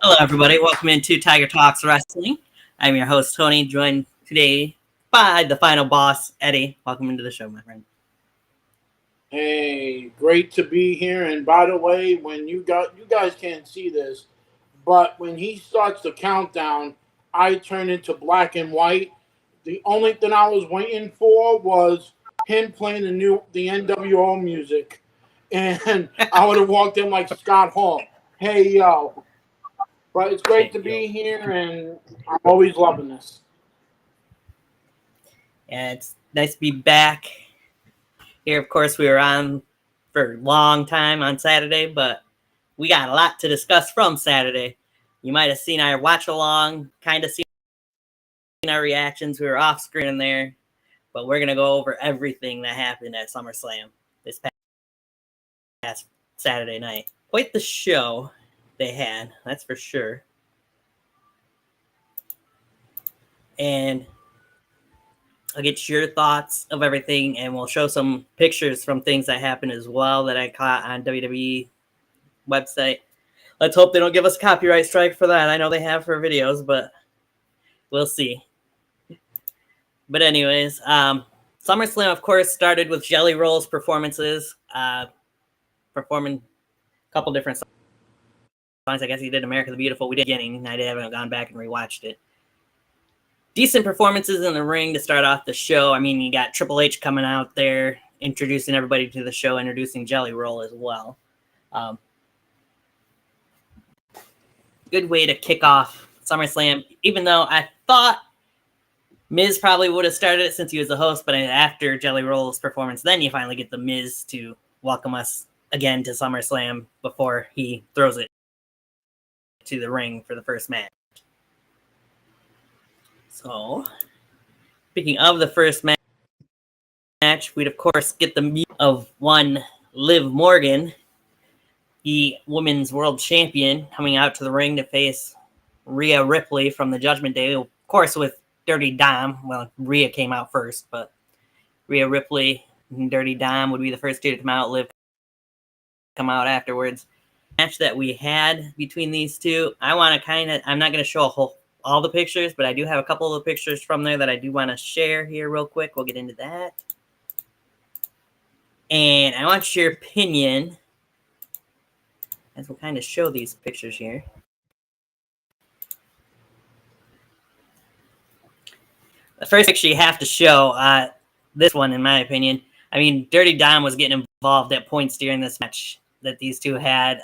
Hello, everybody. Welcome into Tiger Talks Wrestling. I'm your host, Tony, joined today by the final boss, Eddie. Welcome into the show, my friend. Hey, great to be here. And by the way, when you guys can't see this, but when he starts the countdown, I turn into black and white. The only thing I was waiting for was him playing the NWO music, and I would have walked in like Scott Hall. Hey yo! But it's great to be here, and I'm always loving this. Yeah, it's nice to be back here. Of course, we were on for a long time on Saturday, but we got a lot to discuss from Saturday. You might have seen our watch along, kind of seen our reactions. We were off screen in there, but we're gonna go over everything that happened at SummerSlam this past Saturday night. Quite the show they had, that's for sure. And I'll get your thoughts of everything, and we'll show some pictures from things that happened as well that I caught on WWE website. Let's hope they don't give us a copyright strike for that. I know they have for videos, but we'll see. But anyways, SummerSlam, of course, started with Jelly Roll's performances, performing a couple different songs. I guess he did America the Beautiful. We did beginning. I haven't gone back and rewatched it. Decent performances in the ring to start off the show. I mean, you got Triple H coming out there, introducing everybody to the show, introducing Jelly Roll as well. Good way to kick off SummerSlam, even though I thought Miz probably would have started it since he was the host, but after Jelly Roll's performance, then you finally get the Miz to welcome us again to SummerSlam before he throws it to the ring for the first match. So, speaking of the first match, we'd of course get the meet of one Liv Morgan, the women's world champion, coming out to the ring to face Rhea Ripley from the Judgment Day, of course with Dirty Dom. Well, Rhea came out first, but Rhea Ripley and Dirty Dom would be the first two to come out. Liv come out afterwards. Match that we had between these two, I'm not going to show all the pictures, but I do have a couple of pictures from there that I do want to share here real quick. We'll get into that. And I want your opinion as we'll kind of show these pictures here. The first picture you have to show, this one in my opinion. I mean, Dirty Dom was getting involved at points during this match that these two had.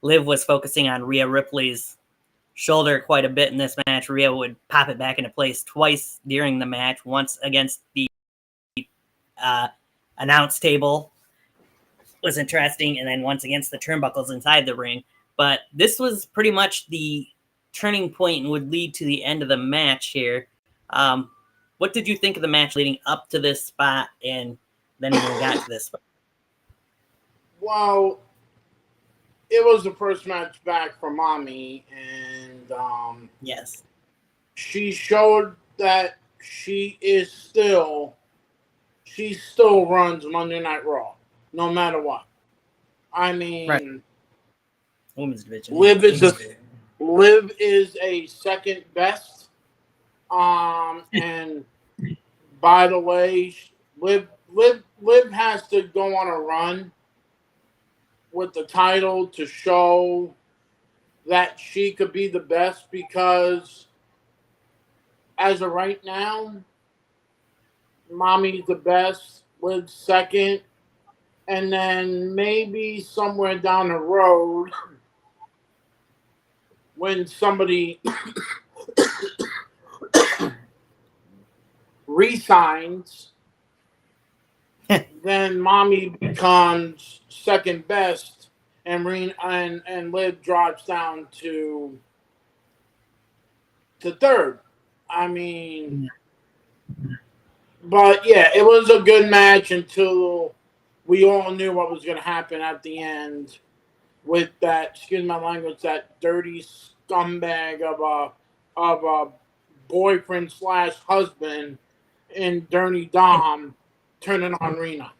Liv was focusing on Rhea Ripley's shoulder quite a bit in this match. Rhea would pop it back into place twice during the match, once against the announce table was interesting, and then once against the turnbuckles inside the ring. But this was pretty much the turning point and would lead to the end of the match here. What did you think of the match leading up to this spot, and then when we got to this spot? Well, it was the first match back for Mommy, and yes, she showed that she still runs Monday Night Raw, no matter what. I mean, right. Women's division. Liv is a second best. And by the way, Liv has to go on a run with the title to show that she could be the best, because as of right now, Mommy's the best, Liv's second, and then maybe somewhere down the road when somebody resigns, then Mommy becomes second best, and Liv drops down to third. I mean, but yeah, it was a good match until we all knew what was going to happen at the end with that, excuse my language, that dirty scumbag of a boyfriend / husband in Dirty Dom turning on Rena.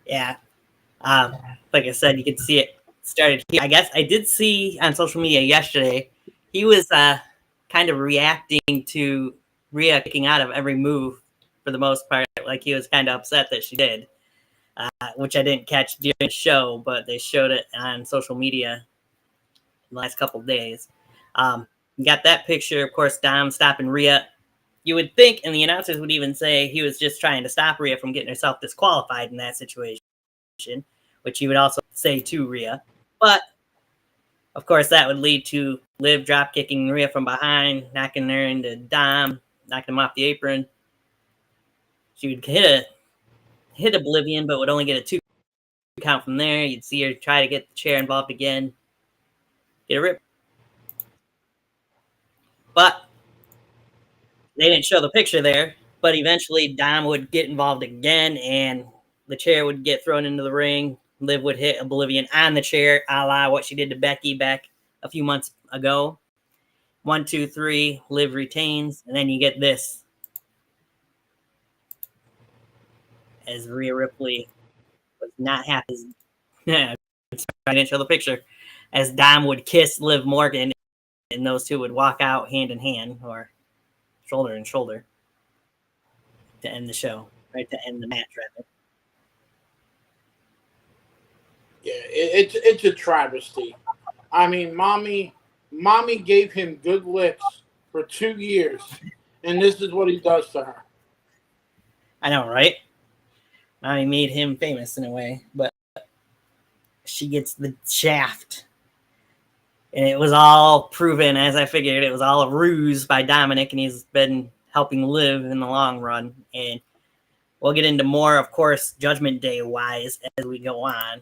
Yeah. Like I said, you can see it started here. I guess I did see on social media yesterday he was kind of reacting to Rhea kicking out of every move for the most part. Like he was kind of upset that she did, which I didn't catch during the show, but they showed it on social media the last couple of days. You got that picture, of course, Dom stopping Rhea. You would think, and the announcers would even say he was just trying to stop Rhea from getting herself disqualified in that situation, which he would also say to Rhea. But of course, that would lead to Liv drop kicking Rhea from behind, knocking her into Dom, knocking him off the apron. She would hit Oblivion, but would only get a 2 count from there. You'd see her try to get the chair involved again, get a rip. But they didn't show the picture there. But eventually, Dom would get involved again, and the chair would get thrown into the ring. Liv would hit Oblivion on the chair, a la what she did to Becky back a few months ago. 1, 2, 3, Liv retains, and then you get this. As Rhea Ripley was not happy. I didn't show the picture. As Dom would kiss Liv Morgan, and those two would walk out hand in hand, or shoulder and shoulder, to end the show, right? To end the match, rather. Yeah, it's a travesty. I mean, mommy gave him good licks for 2 years, and this is what he does to her. I know, right? Mommy made him famous in a way, but she gets the shaft. And it was all proven, as I figured, it was all a ruse by Dominic, and he's been helping Liv in the long run. And we'll get into more, of course, Judgment Day wise as we go on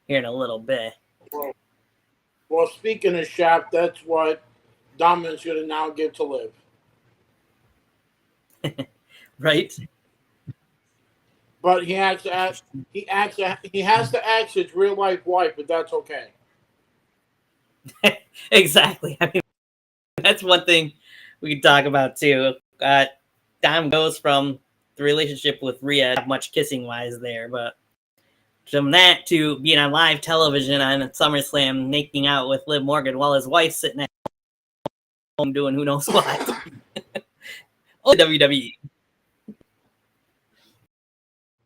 here in a little bit. Well, speaking of shaft, that's what Dominic's going to now give to Liv. Right? But he has to ask his real life wife, but that's okay. Exactly. I mean, that's one thing we could talk about too. Dom goes from the relationship with Rhea, not much kissing wise there, but from that to being on live television on SummerSlam, making out with Liv Morgan while his wife's sitting at home doing who knows what. Only WWE.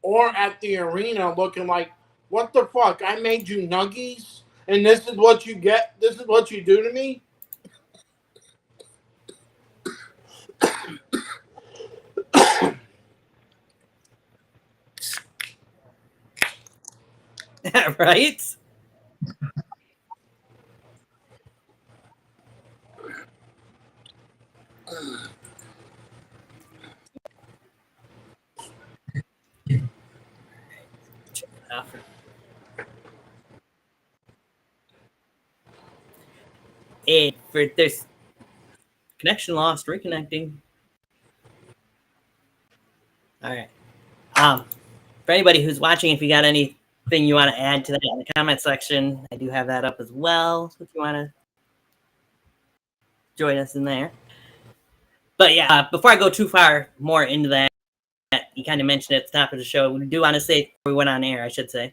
Or at the arena looking like, what the fuck? I made you nuggies, and this is what you get? This is what you do to me? Right? And for this connection lost, reconnecting. All right. For anybody who's watching, if you got anything you want to add to that in the comment section, I do have that up as well. So if you want to join us in there. But yeah, before I go too far more into that, you kind of mentioned at the top of the show, we do want to say, we went on air, I should say,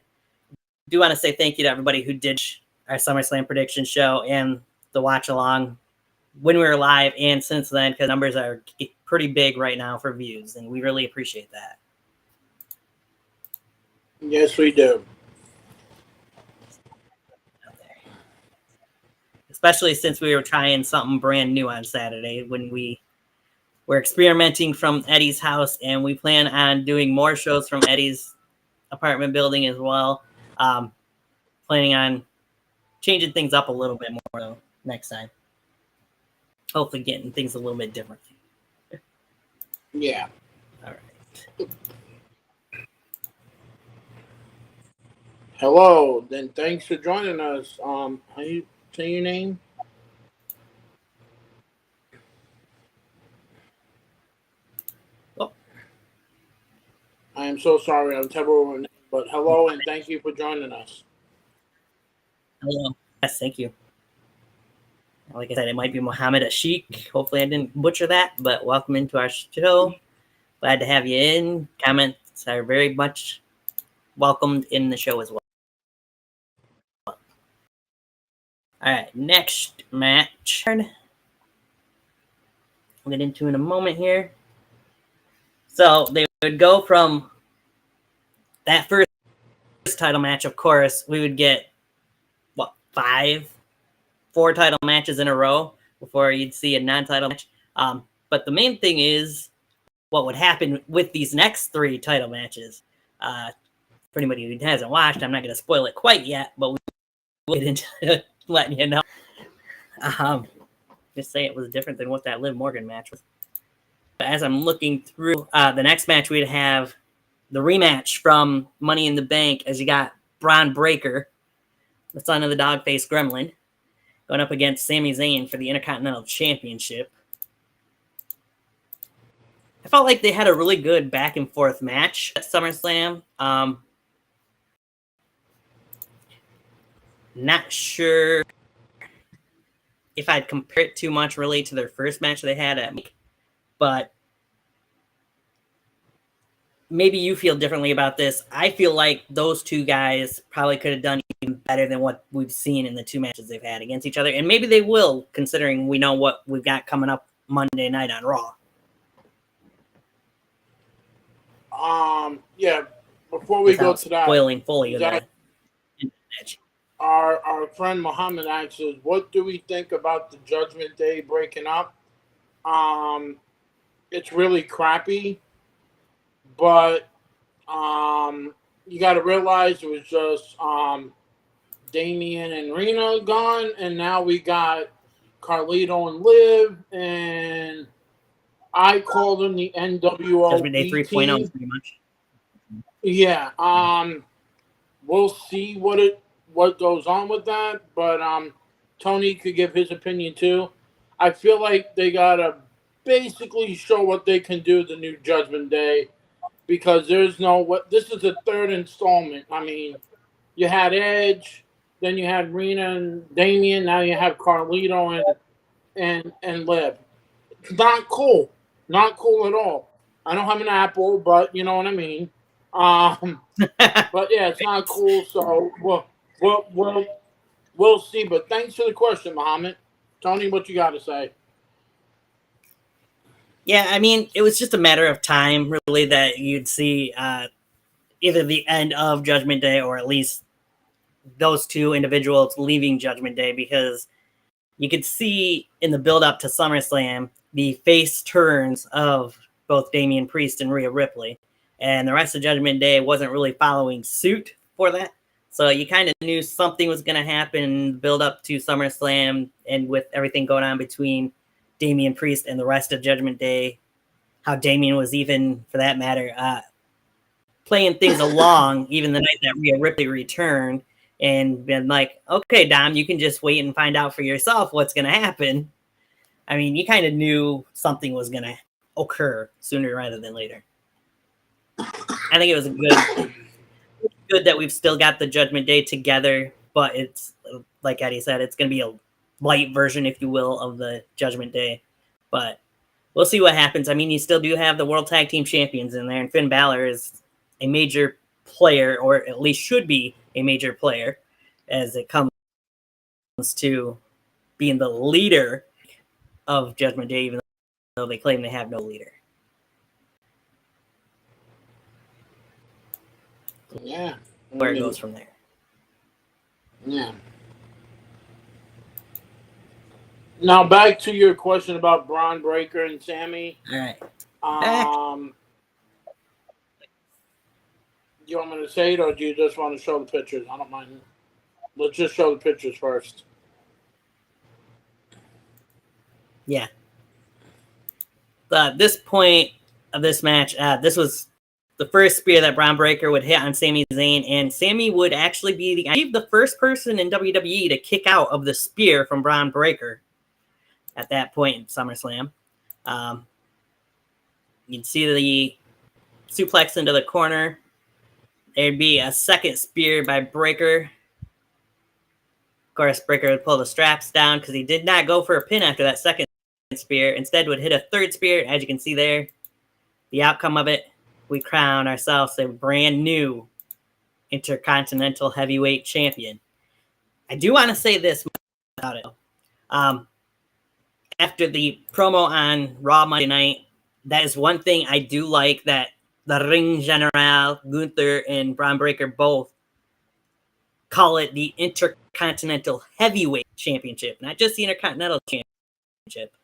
do want to say thank you to everybody who did our SummerSlam prediction show and the watch along when we were live and since then, because numbers are pretty big right now for views, and we really appreciate that. Yes, we do. Especially since we were trying something brand new on Saturday when we were experimenting from Eddie's house, and we plan on doing more shows from Eddie's apartment building as well. Planning on changing things up a little bit more though next time. Hopefully getting things a little bit different. Yeah. All right. Hello, then thanks for joining us. How you say your name? Oh. I am so sorry, I'm terrible with names, but hello and thank you for joining us. Hello. Yes, thank you. Like I said, it might be Mohammed Ashik. Hopefully I didn't butcher that, but welcome into our show. Glad to have you in. Comments are very much welcomed in the show as well. All right, next match. We'll get into in a moment here. So they would go from that first title match, of course, we would get, what, 4 title matches in a row before you'd see a non-title match. But the main thing is what would happen with these next 3 title matches. For anybody who hasn't watched, I'm not going to spoil it quite yet, but we'll get into letting you know. Just say it was different than what that Liv Morgan match was. But as I'm looking through the next match, we'd have the rematch from Money in the Bank, as you got Braun Breaker, the son of the dog-faced gremlin, going up against Sami Zayn for the Intercontinental Championship. I felt like they had a really good back-and-forth match at SummerSlam. Not sure if I'd compare it too much really to their first match they had at Meek, but maybe you feel differently about this. I feel like those 2 guys probably could have done even better than what we've seen in the 2 matches they've had against each other, and maybe they will, considering we know what we've got coming up Monday night on Raw. Yeah. Before we go to that, spoiling fully of that match, our friend Muhammad asks us, what do we think about the Judgment Day breaking up? It's really crappy, but you got to realize it was just Damian and Rena gone, and now we got Carlito and Liv, and I call them the NWO Judgment Day 3.0 pretty much. Yeah. We'll see what goes on with that, but Tony could give his opinion too. I feel like they gotta basically show what they can do the new Judgment Day, because there's no what. This is the 3rd installment. I mean, you had Edge, then you had Rena and Damian, now you have Carlito and Liv. It's not cool. Not cool at all. I don't have an Apple, but you know what I mean. But yeah, it's not cool. So we'll see. But thanks for the question, Muhammad. Tony, what you got to say? Yeah, I mean, it was just a matter of time, really, that you'd see either the end of Judgment Day or at least those 2 individuals leaving Judgment Day, because you could see in the build-up to SummerSlam the face turns of both Damian Priest and Rhea Ripley, and the rest of Judgment Day wasn't really following suit for that. So you kind of knew something was going to happen in the build-up to SummerSlam, and with everything going on between Damian Priest and the rest of Judgment Day, how Damian was even, for that matter, playing things along even the night that Rhea Ripley returned, and been like, okay, Dom, you can just wait and find out for yourself what's going to happen. I mean, you kind of knew something was going to occur sooner rather than later. I think it was good that we've still got the Judgment Day together, but it's, like Eddie said, it's going to be a light version, if you will, of the Judgment Day. But we'll see what happens. I mean, you still do have the World Tag Team Champions in there, and Finn Balor is a major player, or at least should be a major player, as it comes to being the leader of Judgment Day, even though they claim they have no leader. Yeah. Where it goes from there. Yeah. Now back to your question about Braun Breaker and Sami. All right. Do you want me to say it, or do you just want to show the pictures? I don't mind. Let's just show the pictures first. Yeah. This point of this match, this was the first spear that Braun Breaker would hit on Sami Zayn, and Sami would actually be the first person in WWE to kick out of the spear from Braun Breaker at that point in SummerSlam. You'd see the suplex into the corner. There'd be a second spear by Breaker. Of course, Breaker would pull the straps down because he did not go for a pin after that second spear. Instead, would hit a third spear. As you can see there, the outcome of it, we crown ourselves a brand new Intercontinental Heavyweight Champion. I do want to say this without it. After the promo on Raw Monday Night, that is one thing I do like, that the Ring General, Gunther and Braun Breaker both call it the Intercontinental Heavyweight Championship, not just the Intercontinental Championship.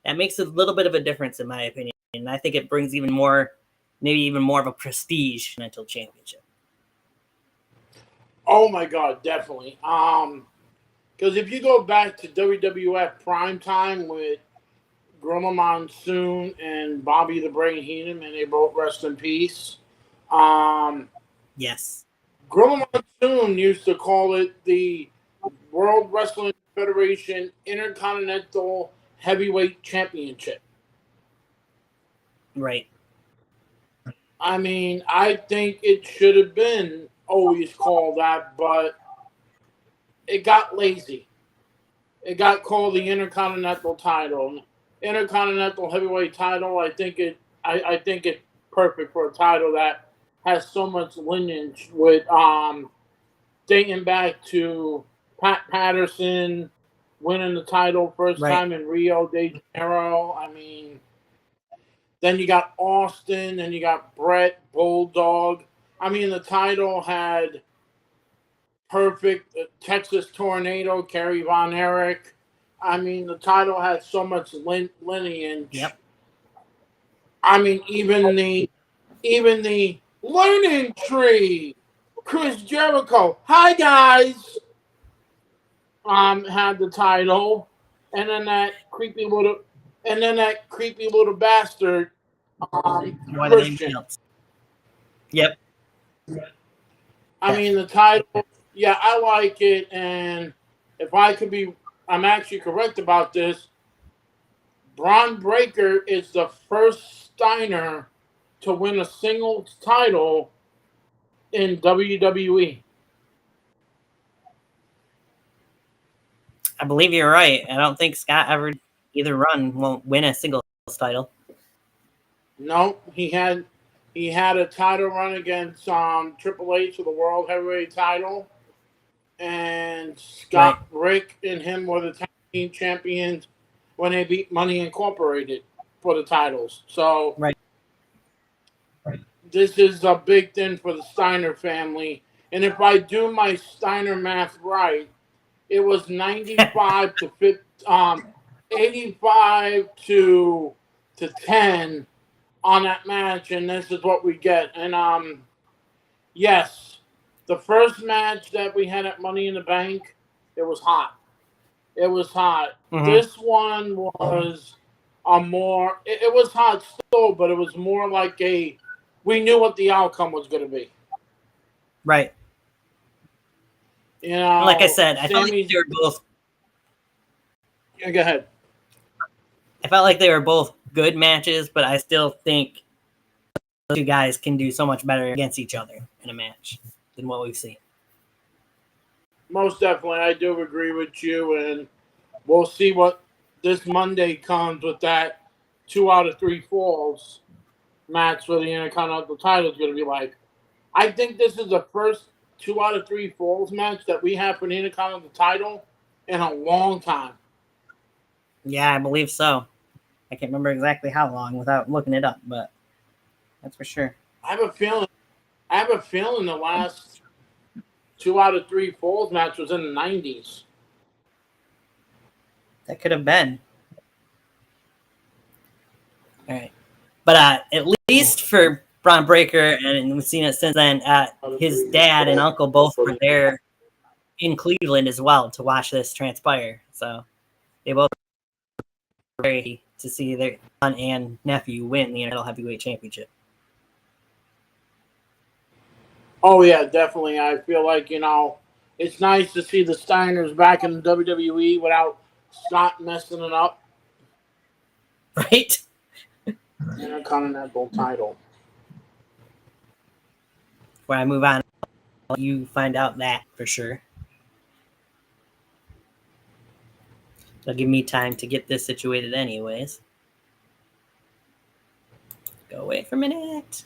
That makes a little bit of a difference, in my opinion. And I think it brings even more, maybe even more of a prestige Continental Championship. Oh my God, definitely. Because if you go back to WWF Primetime with Gorilla Monsoon and Bobby the Brain Heenan, and they both rest in peace. Yes. Gorilla Monsoon used to call it the World Wrestling Federation Intercontinental Heavyweight Championship. Right. I mean, I think it should have been always called that, but it got lazy. It got called the Intercontinental title. Intercontinental Heavyweight title, I think it's perfect for a title that has so much lineage with dating back to Pat Patterson winning the title first time in Rio de Janeiro. I mean, then you got Austin, then you got Brett Bulldog. I mean, the title had perfect Texas Tornado, Kerry Von Erich. I mean, the title had so much lineage. Yep. I mean, even the learning tree, Chris Jericho. Hi guys. Had the title, and then that creepy little bastard, Christian. Yep. I mean, the title, yeah, I like it, and if I could be, I'm actually correct about this. Braun Breaker is the first Steiner to win a singles title in WWE. I believe you're right. I don't think Scott ever either won't win a singles title. No, he had a title run against Triple H for the World Heavyweight title, and Scott Rick and him were the tag team champions when they beat Money Incorporated for the titles. So this is a big thing for the Steiner family. And if I do my Steiner math right, it was 95 to 85 to 10 on that match, and this is what we get. And yes, the first match that we had at Money in the Bank, it was hot. It was hot. Mm-hmm. This one was it was hot still, but it was more like we knew what the outcome was going to be. Right. You know, like I said, I felt like they were both. Yeah, go ahead. I felt like they were both good matches, but I still think those two guys can do so much better against each other in a match than what we've seen. Most definitely, I do agree with you, and we'll see what this Monday comes with that 2 out of 3 falls match for the Intercontinental title is going to be like. I think this is the first 2 out of 3 falls match that we have for the Intercontinental title in a long time. Yeah, I believe so. I can't remember exactly how long without looking it up, but that's for sure. I have a feeling the last 2 out of 3 falls match was in the 90s. That could have been. All right. But at least for Braun Breaker, and we've seen it since then, his dad and uncle both were there in Cleveland as well to watch this transpire. So they both were very happy to see their son and nephew win the Intercontinental Heavyweight Championship. Oh, yeah, definitely. I feel like, it's nice to see the Steiners back in the WWE without Scott messing it up. Right? Intercontinental title. Before I move on, I'll let you find out that for sure. It'll give me time to get this situated anyways. Go away for a minute.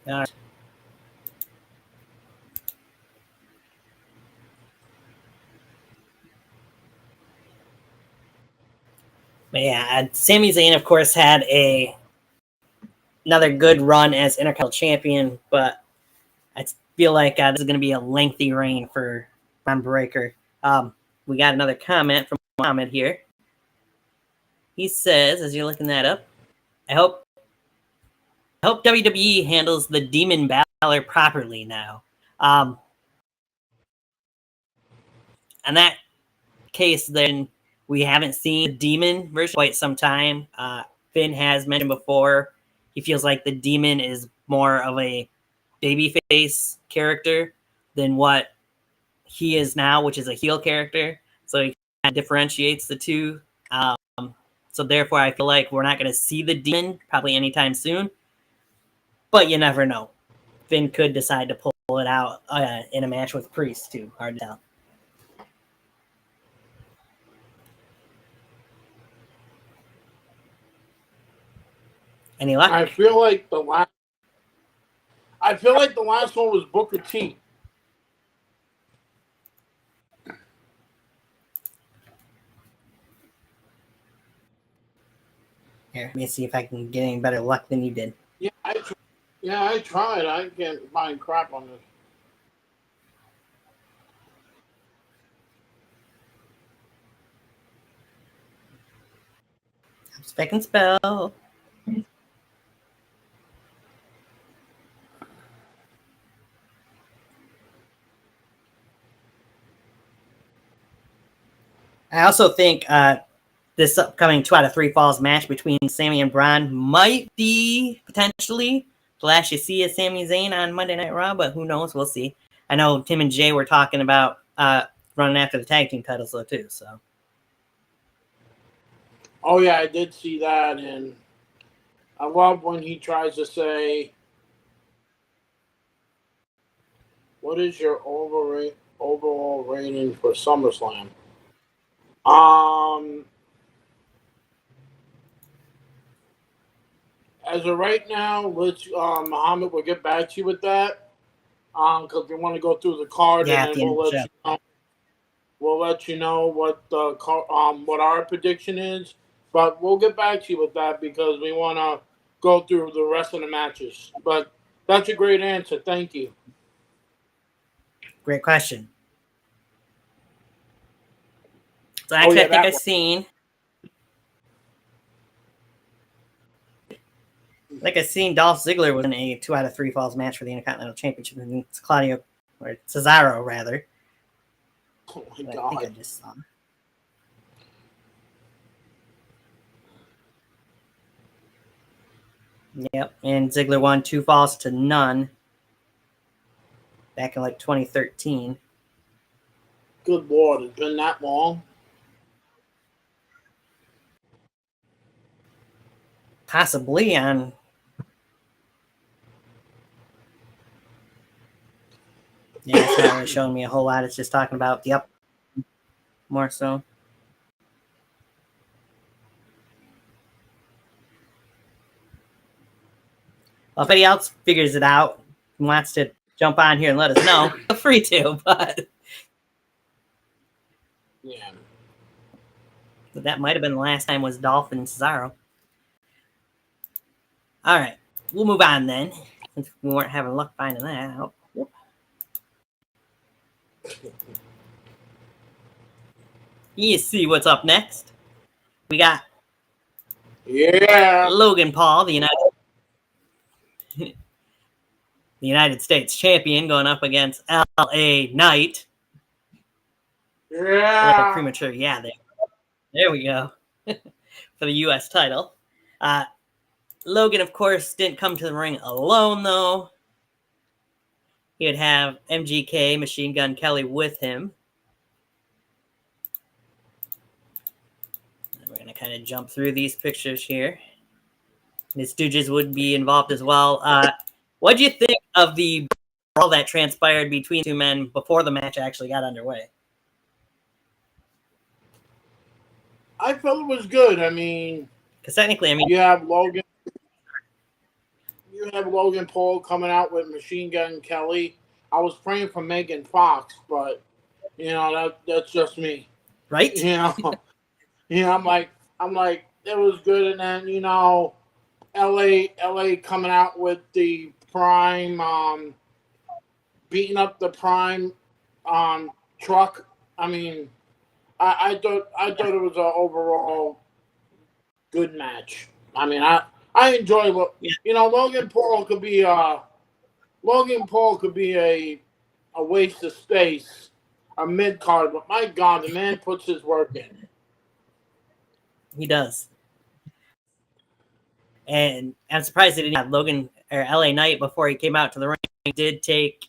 All right. But yeah, Sami Zayn, of course, had another good run as Intercontinental Champion, but I feel like this is going to be a lengthy reign for Bron Breakker. We got another comment from Mohammed here. He says, as you're looking that up, I hope WWE handles the Demon Balor properly now. In that case, then we haven't seen the Demon version quite some time. Finn has mentioned before he feels like the Demon is more of a babyface character than what he is now, which is a heel character. So he kind of differentiates the two. So therefore, I feel like we're not going to see the Demon probably anytime soon. But you never know. Finn could decide to pull it out in a match with Priest too. Hard to tell. Any luck? I feel like the last one was Booker T. Here, let me see if I can get any better luck than you did. Yeah, I tried. I can't find crap on this. Spec and spell. I also think this upcoming 2 out of 3 falls match between Sami and Bron might be potentially the last you see of Sami Zayn on Monday Night Raw, but who knows? We'll see. I know Tim and Jay were talking about running after the tag team titles though too. So. Oh yeah, I did see that, and I love when he tries to say, "What is your overall rating for SummerSlam?" As of right now, let's Muhammad, we'll get back to you with that. Because we want to go through the card, Yeah, and then we'll let you know. We'll let you know what the what our prediction is, but we'll get back to you with that because we want to go through the rest of the matches. But that's a great answer. Thank you. Great question. So actually, I think I've seen. Like I've seen Dolph Ziggler was in a 2 out of 3 falls match for the Intercontinental Championship against Claudio, or Cesaro rather. Oh my God. I think I just saw him. Yep, and Ziggler won 2 falls to none back in like 2013. Good Lord, it's been that long? Possibly on. Yeah, it's not really showing me a whole lot. It's just talking about the up more so. Well, if anybody else figures it out and wants to jump on here and let us know, feel free to. But yeah, that might have been the last time was Dolph and Cesaro. All right, we'll move on then, since we weren't having luck finding that out. You see what's up next. We got Logan Paul, the United States champion, going up against LA Knight. Yeah. A little premature, yeah. There we go. For the U.S. title. Logan, of course, didn't come to the ring alone, though. He would have MGK, Machine Gun Kelly, with him. And we're going to kind of jump through these pictures here. The Stooges would be involved as well. What do you think of the brawl that transpired between two men before the match actually got underway? I felt it was good. I mean, because technically, you have Logan. you have Logan Paul coming out with Machine Gun Kelly. I was praying for Megan Fox, but that's just me. Right? You know, I'm like it was good, and then LA coming out with the Prime, beating up the Prime truck. I mean, I thought it was an overall good match. I mean, I enjoy Yeah. Logan Paul could be a waste of space, a mid card, but my God, the man puts his work in. He does. And I'm surprised they didn't have Logan or LA Knight before he came out to the ring. He did take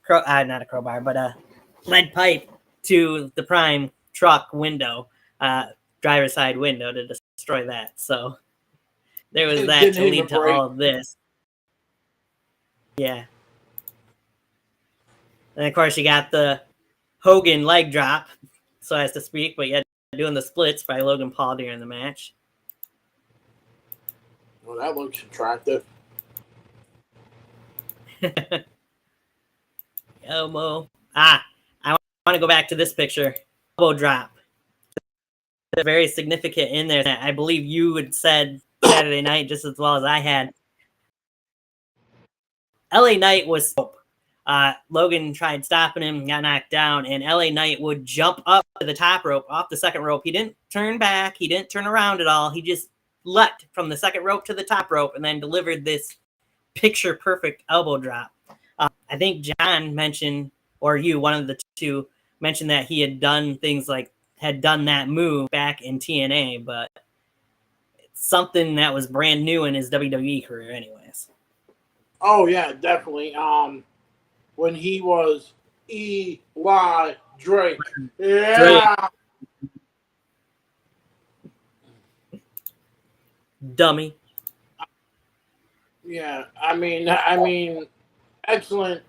not a crowbar, but a lead pipe to the Prime truck window, driver's side window, to destroy that. So there was It that didn't to even lead to break. all of this. Yeah. And of course, you got the Hogan leg drop, so as to speak, but yet doing the splits by Logan Paul during the match. Well, that looks attractive. Elmo. I want to go back to this picture. Elbow drop. Very significant in there. I believe you had said Saturday night just as well as I had. LA Knight was Logan tried stopping him, got knocked down, and LA Knight would jump up to the top rope off the second rope. He didn't turn back, he didn't turn around at all. He just leapt from the second rope to the top rope and then delivered this picture perfect elbow drop. I think John mentioned, or you, one of the two, mentioned that he had done that move back in TNA, but it's something that was brand new in his WWE career, anyways. Oh yeah, definitely. When he was Eli Drake, yeah, Dummy. yeah. I mean, excellent.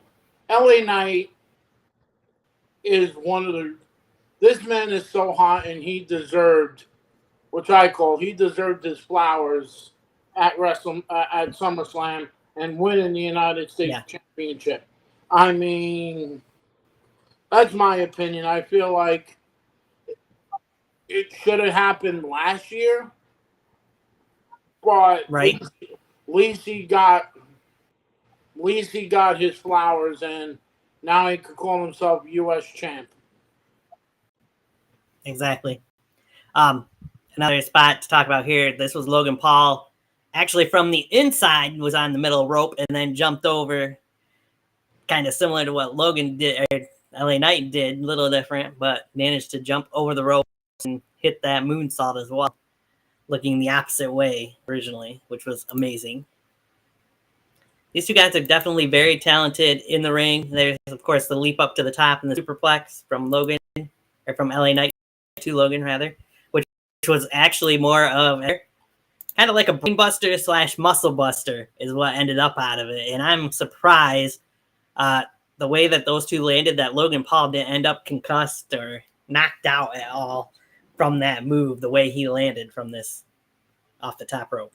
LA Knight is one of the. This man is so hot, and he deserved, he deserved his flowers at at SummerSlam and winning the United States Championship. I mean, that's my opinion. I feel like it should have happened last year, but Right. at least he got his flowers, and now he could call himself U.S. champ. Exactly. Another spot to talk about here. This was Logan Paul, actually from the inside, was on the middle rope and then jumped over, kind of similar to what Logan did, or LA Knight did, a little different, but managed to jump over the ropes and hit that moonsault as well, looking the opposite way originally, which was amazing. These two guys are definitely very talented in the ring. There's, of course, the leap up to the top and the superplex from Logan, or from LA Knight to Logan, rather, which was actually more of kind of like a brain buster / muscle buster is what ended up out of it. And I'm surprised the way that those two landed, that Logan Paul didn't end up concussed or knocked out at all from that move, the way he landed from this off the top rope.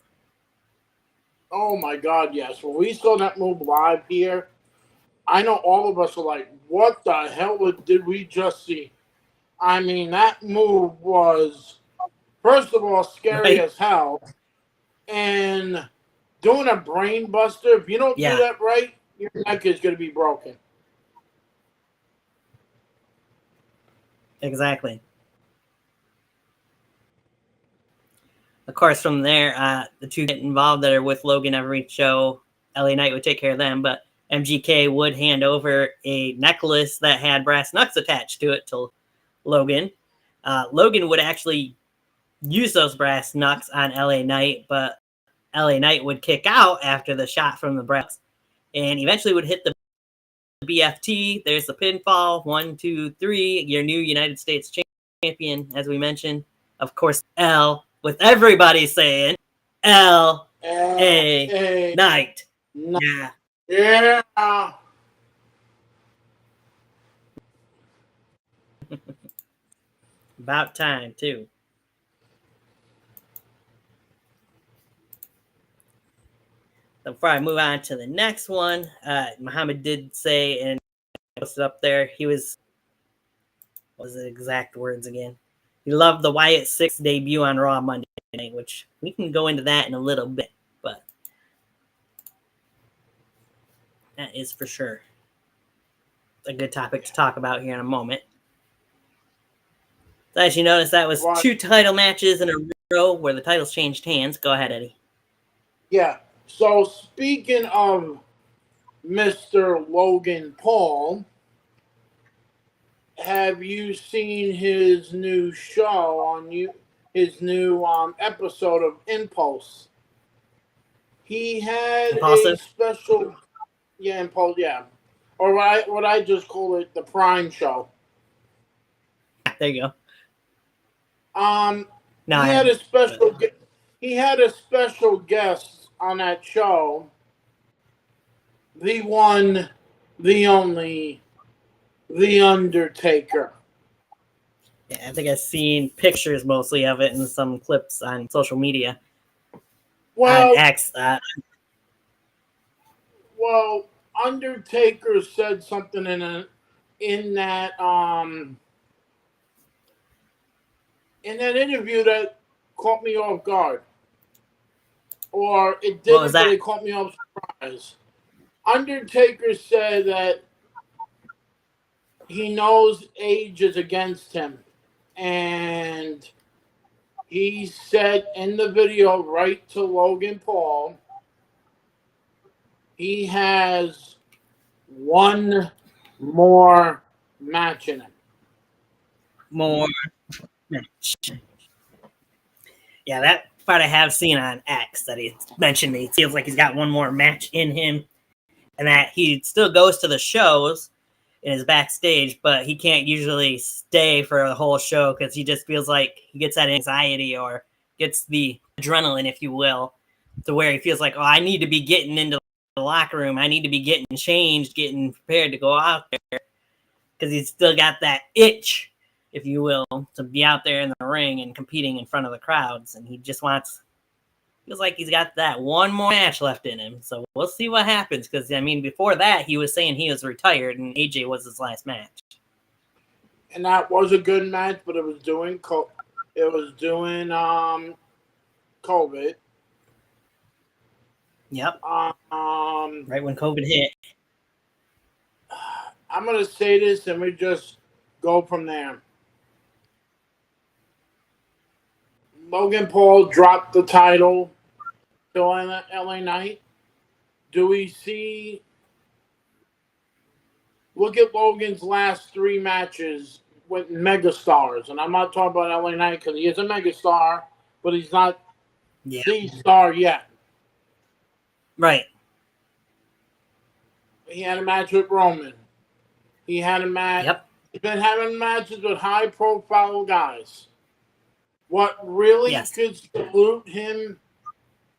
Oh my God, yes. When we saw that move live here, I know all of us are like, what the hell did we just see? I mean, that move was, first of all, scary as hell. And doing a brain buster, if you don't do that right, your neck is going to be broken. Exactly. Of course, from there, the two get involved that are with Logan every show. LA Knight would take care of them, but MGK would hand over a necklace that had brass knucks attached to it to Logan. Logan would actually use those brass knucks on LA Knight, but LA Knight would kick out after the shot from the brass and eventually would hit the BFT. There's the pinfall. 1, 2, 3. Your new United States champion, as we mentioned. Of course, L, with everybody saying LA Knight. Yeah. Yeah. About time, too. So before I move on to the next one, Muhammad did say, and posted up there, he was, what was the exact words again? He loved the Wyatt Six debut on Raw Monday night, which we can go into that in a little bit, but that is for sure a good topic to talk about here in a moment. So as you notice, that was 2 title matches in a row where the titles changed hands. Go ahead, Eddie. Yeah. So speaking of Mr. Logan Paul, have you seen his new show on his new episode of Impulse? He had Impulsive? a special, yeah, Impulse, yeah, or what I just call it, the Prime Show. There you go. No, he had a special guest on that show. The one, the only, the Undertaker. Yeah, I think I've seen pictures mostly of it and some clips on social media. Well, on X. Well, Undertaker said something in that interview that caught me off guard. Or it didn't, but it caught me off surprise. Undertaker said that he knows age is against him. And he said in the video right to Logan Paul, he has one more match in him. More match. Yeah, that part I have seen on X that he mentioned. He feels like he's got one more match in him, and that he still goes to the shows in his backstage, but he can't usually stay for the whole show because he just feels like he gets that anxiety or gets the adrenaline, if you will, to where he feels like, oh, I need to be getting into the locker room. I need to be getting changed, getting prepared to go out there because he's still got that itch, if you will, to be out there in the ring and competing in front of the crowds. And he just feels like he's got that one more match left in him. So we'll see what happens. Because, I mean, before that, he was saying he was retired and AJ was his last match. And that was a good match, but it was doing COVID. Yep. Right when COVID hit. I'm going to say this and we just go from there. Logan Paul dropped the title to LA Knight. Do we see... Look at Logan's last 3 matches with megastars. And I'm not talking about LA Knight because he is a megastar, but he's not the star yet. Right. He had a match with Roman. He had a match. Yep. He's been having matches with high-profile guys. What really could salute him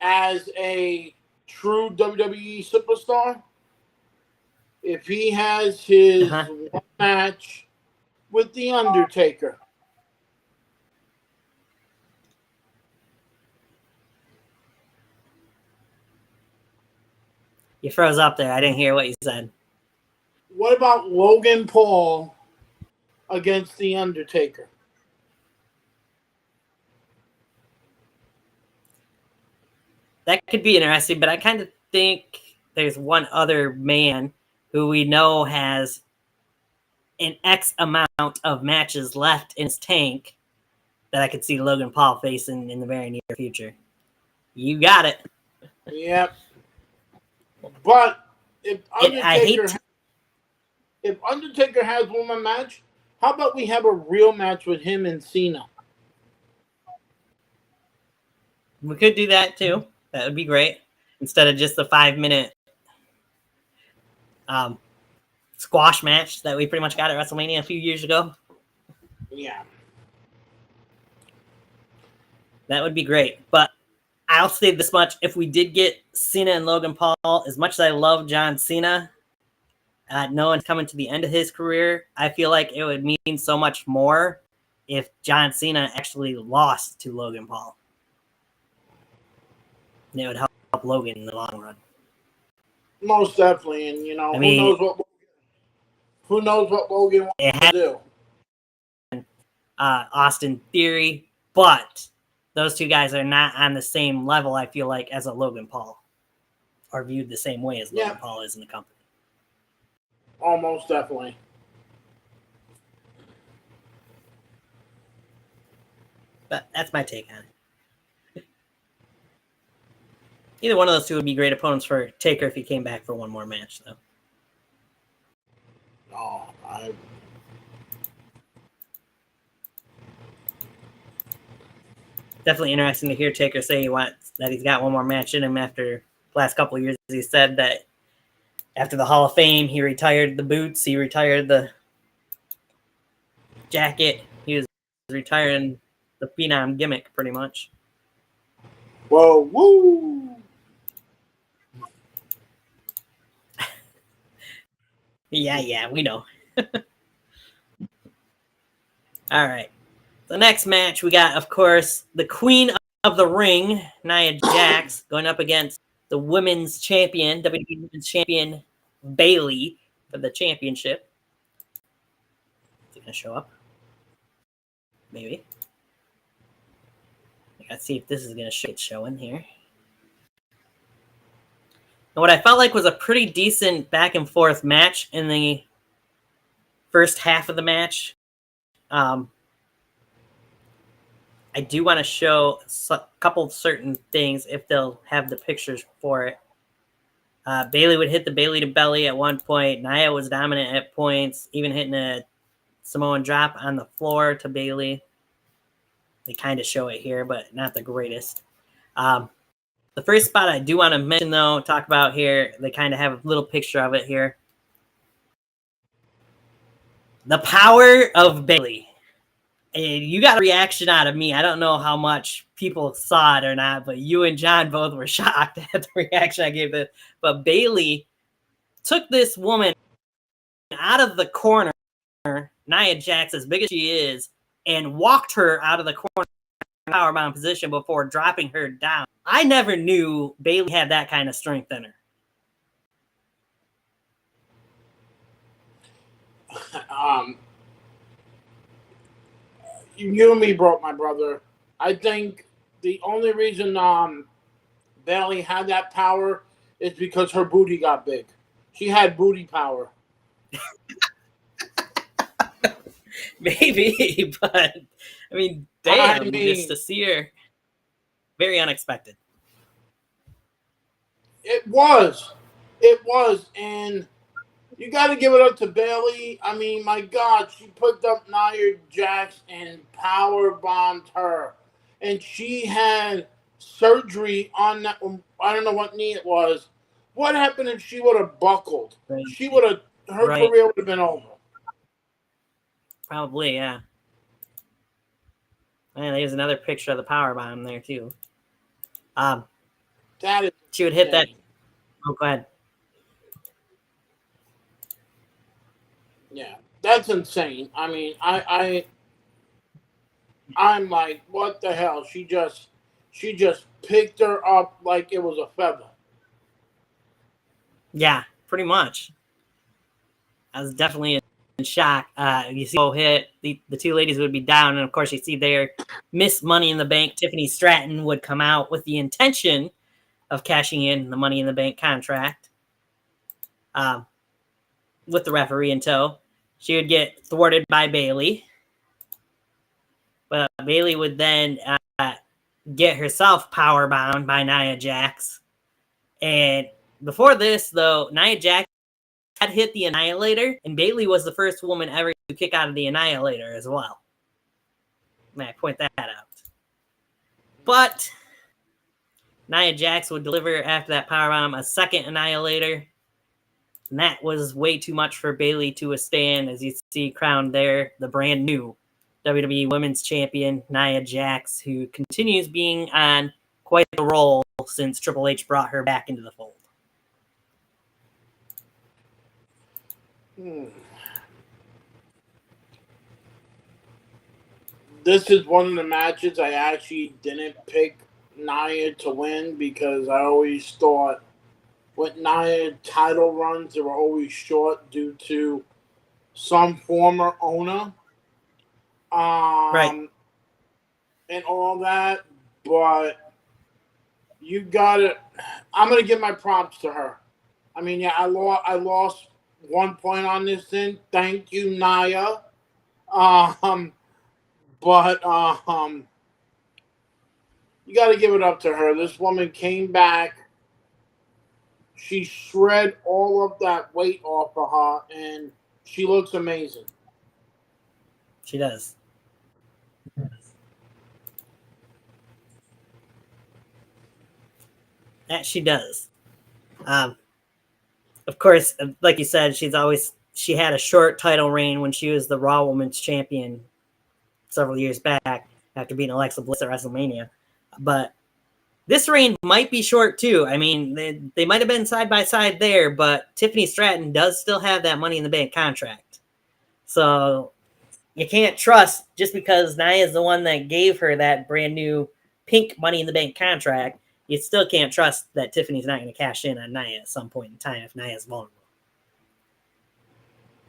as a true WWE superstar? If he has his one match with The Undertaker. You froze up there. I didn't hear what you said. What about Logan Paul against The Undertaker? That could be interesting, but I kind of think there's one other man who we know has an X amount of matches left in his tank that I could see Logan Paul facing in the very near future. You got it. Yep. But if Undertaker has one more match, how about we have a real match with him and Cena? We could do that too. That would be great. Instead of just the 5-minute squash match that we pretty much got at WrestleMania a few years ago. Yeah. That would be great. But I'll say this much. If we did get Cena and Logan Paul, as much as I love John Cena, knowing coming to the end of his career, I feel like it would mean so much more if John Cena actually lost to Logan Paul. It would help Logan in the long run. Most definitely, and you know I mean, who knows what Logan it wants to had do. Austin Theory, but those two guys are not on the same level, I feel like, as a Logan Paul, or viewed the same way as Yeah, Logan Paul is in the company. almost definitely. But that's my take on it. Either one of those two would be great opponents for Taker if he came back for one more match, though. Oh, Definitely interesting to hear Taker say he's got one more match in him after the last couple of years. He said that after the Hall of Fame, he retired the boots, he retired the jacket, he was retiring the Phenom gimmick pretty much. whoa, woo! Yeah, we know. All right. The next match we got, of course, the Queen of the Ring, Nia Jax, going up against the Women's Champion, WWE Women's Champion Bayley for the championship. Is it gonna show up? Maybe. Let's see if this is gonna show in here. And what I felt like was a pretty decent back and forth match in the first half of the match. I do want to show a couple of certain things if they'll have the pictures for it. Bayley would hit the Bayley to belly at one point. Nia was dominant at points, even hitting a Samoan drop on the floor to Bayley. They kind of show it here, but not the greatest. The first spot I do want to mention, though, talk about here, they kind of have a little picture of it here. The power of Bayley. And you got a reaction out of me. I don't know how much people saw it or not, but you and John both were shocked at the reaction I gave this. But Bayley took this woman out of the corner, Nia Jax, as big as she is, and walked her out of the corner powerbomb position before dropping her down. I never knew Bayley had that kind of strength in her. You and me broke, my brother. I think the only reason Bailey had that power is because her booty got big. She had booty power. Maybe, but I mean, damn, just to see her, very unexpected. It was, and you got to give it up to Bailey. I mean, my God, she picked up Nia Jax and power bombed her, and she had surgery on that. I don't know what knee it was. What happened if she would have buckled? Right. She would have. Her career would have been over. Probably, yeah. And there's another picture of the power bomb there too. That is. She would hit that. Oh, go ahead. Yeah, that's insane. I mean, I'm like, what the hell? She just picked her up like it was a feather. Yeah, pretty much. I was definitely in shock. You see, hit the two ladies would be down, and of course, you see there, Miss Money in the Bank, Tiffany Stratton would come out with the intention of cashing in the Money in the Bank contract. With the referee in tow, she would get thwarted by Bayley. But Bayley would then get herself powerbound by Nia Jax. And before this, though, Nia Jax had hit the Annihilator, and Bayley was the first woman ever to kick out of the Annihilator as well. May I point that out? But Nia Jax would deliver after that powerbomb a second Annihilator. And that was way too much for Bayley to withstand, as you see crowned there, the brand new WWE Women's Champion, Nia Jax, who continues being on quite the roll since Triple H brought her back into the fold. This is one of the matches I actually didn't pick Nia to win because I always thought with Nia title runs, they were always short due to some former owner, Right. and all that. But you got it. I'm gonna give my props to her. I mean, yeah, I lost 1 point on this thing. Thank you, Nia. Um, but you got to give it up to her. This woman came back. She shred all of that weight off of her, and she looks amazing. She does. That she does. Um, of course, like you said, she had a short title reign when she was the Raw Women's Champion several years back after beating Alexa Bliss at WrestleMania. But this reign might be short too. I mean, they might have been side by side there, but Tiffany Stratton does still have that Money in the Bank contract. So you can't trust just because Nia is the one that gave her that brand new pink Money in the Bank contract. You still can't trust that Tiffany's not going to cash in on Nia at some point in time if Nia's vulnerable.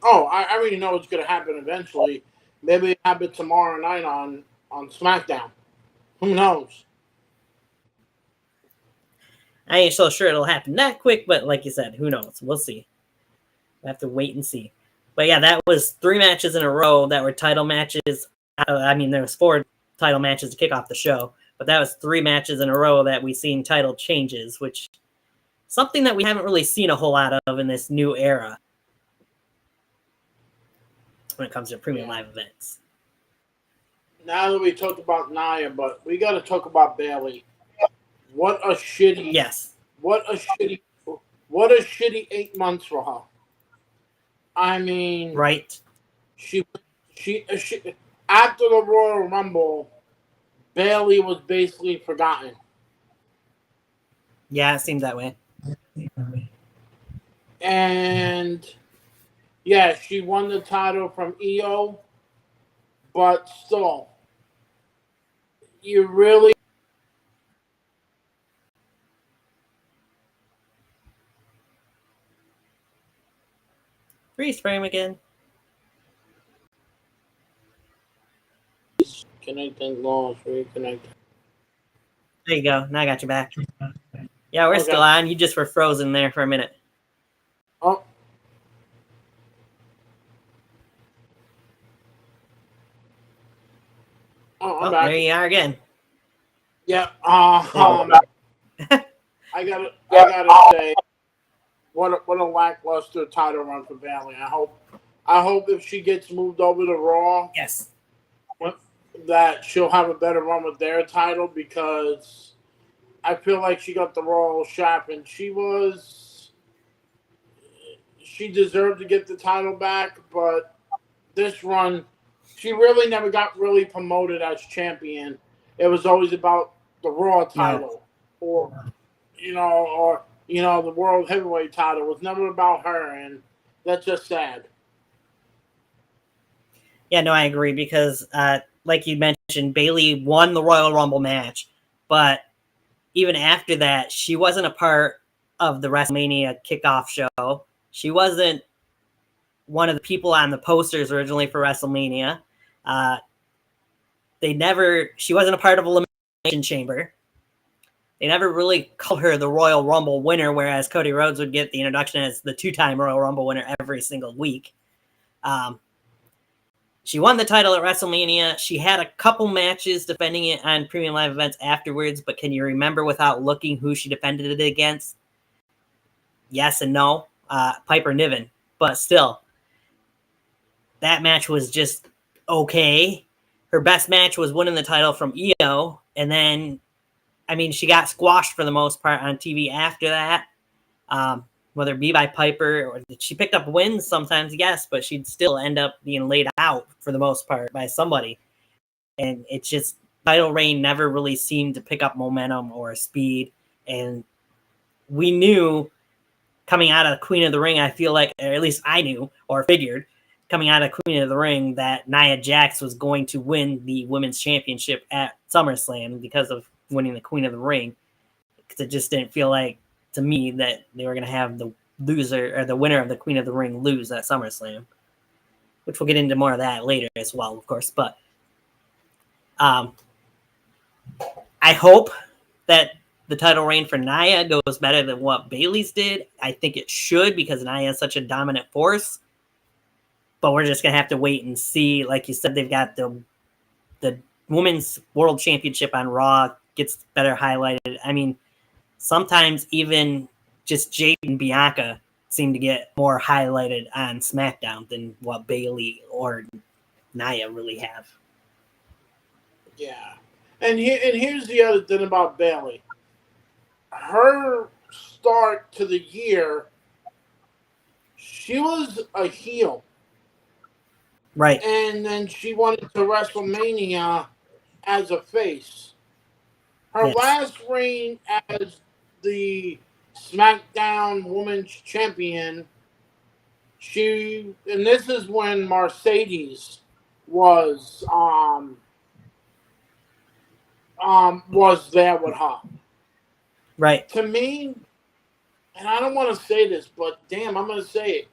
Oh, I already know it's going to happen eventually. Maybe it happens tomorrow night on SmackDown. Who knows? I ain't so sure it'll happen that quick, but like you said, who knows? We'll see. We'll have to wait and see. But yeah, that was 3 matches in a row that were title matches. I mean, there was 4 title matches to kick off the show, but that was 3 matches in a row that we seen title changes, which something that we haven't really seen a whole lot of in this new era when it comes to premium live events. Now that we talked about Nia, but we got to talk about Bayley. What a shitty. Yes. What a shitty 8 months for her. I mean, Right. She after the Royal Rumble, Bayley was basically forgotten. Yeah, it seemed that way. And yeah, she won the title from EO, but still, you really. Freeze frame again. Connecting lost, reconnecting. There you go. Now I got you back. Yeah, we're still on. You just were frozen there for a minute. Oh. Oh, there you are again. Yeah. I gotta say, what a lackluster title run for Bayley. I hope if she gets moved over to Raw, yes, that she'll have a better run with their title, because I feel like she got the Royal Shap and she deserved to get the title back, but this run, she really never got really promoted as champion. It was always about the Raw title, or the World Heavyweight title. It was never about her, and that's just sad. Yeah, no, I agree, because like you mentioned, Bayley won the Royal Rumble match, but even after that, she wasn't a part of the WrestleMania kickoff show. She wasn't one of the people on the posters originally for WrestleMania. She wasn't a part of Elimination Chamber. They never really called her the Royal Rumble winner, whereas Cody Rhodes would get the introduction as the 2-time Royal Rumble winner every single week. She won the title at WrestleMania. She had a couple matches defending it on premium live events afterwards, but can you remember without looking who she defended it against? Yes and no. Piper Niven. But still, that match was just okay. Her best match was winning the title from EO, and then, I mean, she got squashed for the most part on TV after that. Whether it be by Piper, or she picked up wins sometimes, yes, but she'd still end up being laid out for the most part by somebody. And it's just, title reign never really seemed to pick up momentum or speed. And we knew coming out of Queen of the Ring, I feel like, or at least I knew or figured coming out of Queen of the Ring, that Nia Jax was going to win the women's championship at SummerSlam because of winning the Queen of the Ring. Because it just didn't feel like to me that they were going to have the loser or the winner of the Queen of the Ring lose at SummerSlam, which we'll get into more of that later as well, of course. But I hope that the title reign for Nia goes better than what Bayley's did. I think it should, because Nia is such a dominant force. But we're just going to have to wait and see. Like you said, they've got the Women's World Championship on Raw, gets better highlighted. I mean, sometimes even just Jade and Bianca seem to get more highlighted on SmackDown than what Bayley or Nia really have. Yeah. And here's the other thing about Bayley. Her start to the year, she was a heel. Right. And then she went into WrestleMania as a face. Her last reign as the SmackDown Women's Champion, and this is when Mercedes was there with her. Right. To me, and I don't want to say this, but damn, I'm going to say it.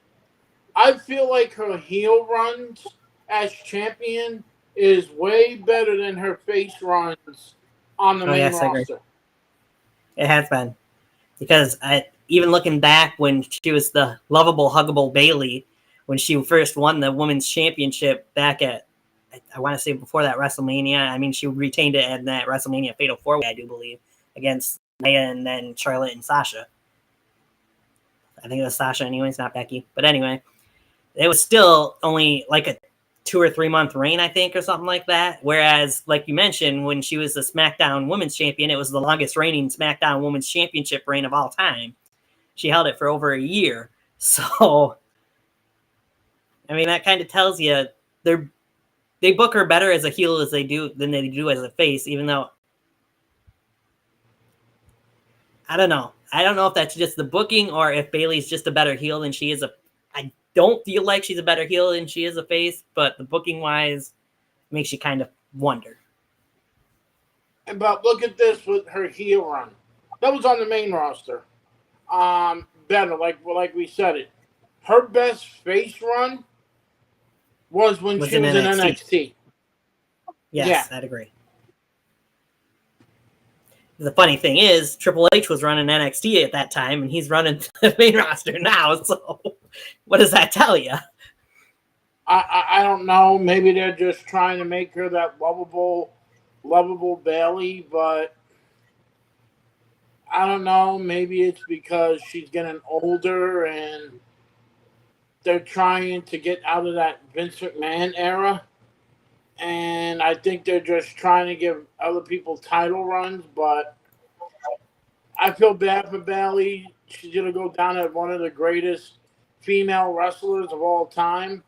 I feel like her heel runs as champion is way better than her face runs on the main roster. It has been. Because even looking back when she was the lovable, huggable Bayley, when she first won the Women's Championship back at, I want to say before that WrestleMania. I mean, she retained it at that WrestleMania Fatal 4-Way, I do believe, against Nia and then Charlotte and Sasha. I think it was Sasha anyways, not Becky. But anyway, it was still only like a 2 or 3 month reign, I think, or something like that. Whereas, like you mentioned, when she was the SmackDown Women's Champion, it was the longest reigning SmackDown Women's Championship reign of all time. She held it for over a year. So, I mean, that kind of tells you they book her better as a heel as they do than they do as a face, even though I don't know. I don't know if that's just the booking or if Bayley's just a better heel than she is I don't feel like she's a better heel than she is a face, but the booking wise makes you kind of wonder. But look at this with her heel run. That was on the main roster. Better, like we said it. Her best face run was when she was in NXT. Yes, yeah. I'd agree. The funny thing is, Triple H was running NXT at that time, and he's running the main roster now. So, what does that tell you? I don't know. Maybe they're just trying to make her that lovable Bayley, but I don't know. Maybe it's because she's getting older and they're trying to get out of that Vince McMahon era. And I think they're just trying to give other people title runs, but I feel bad for Bayley. She's going to go down as one of the greatest female wrestlers of all time.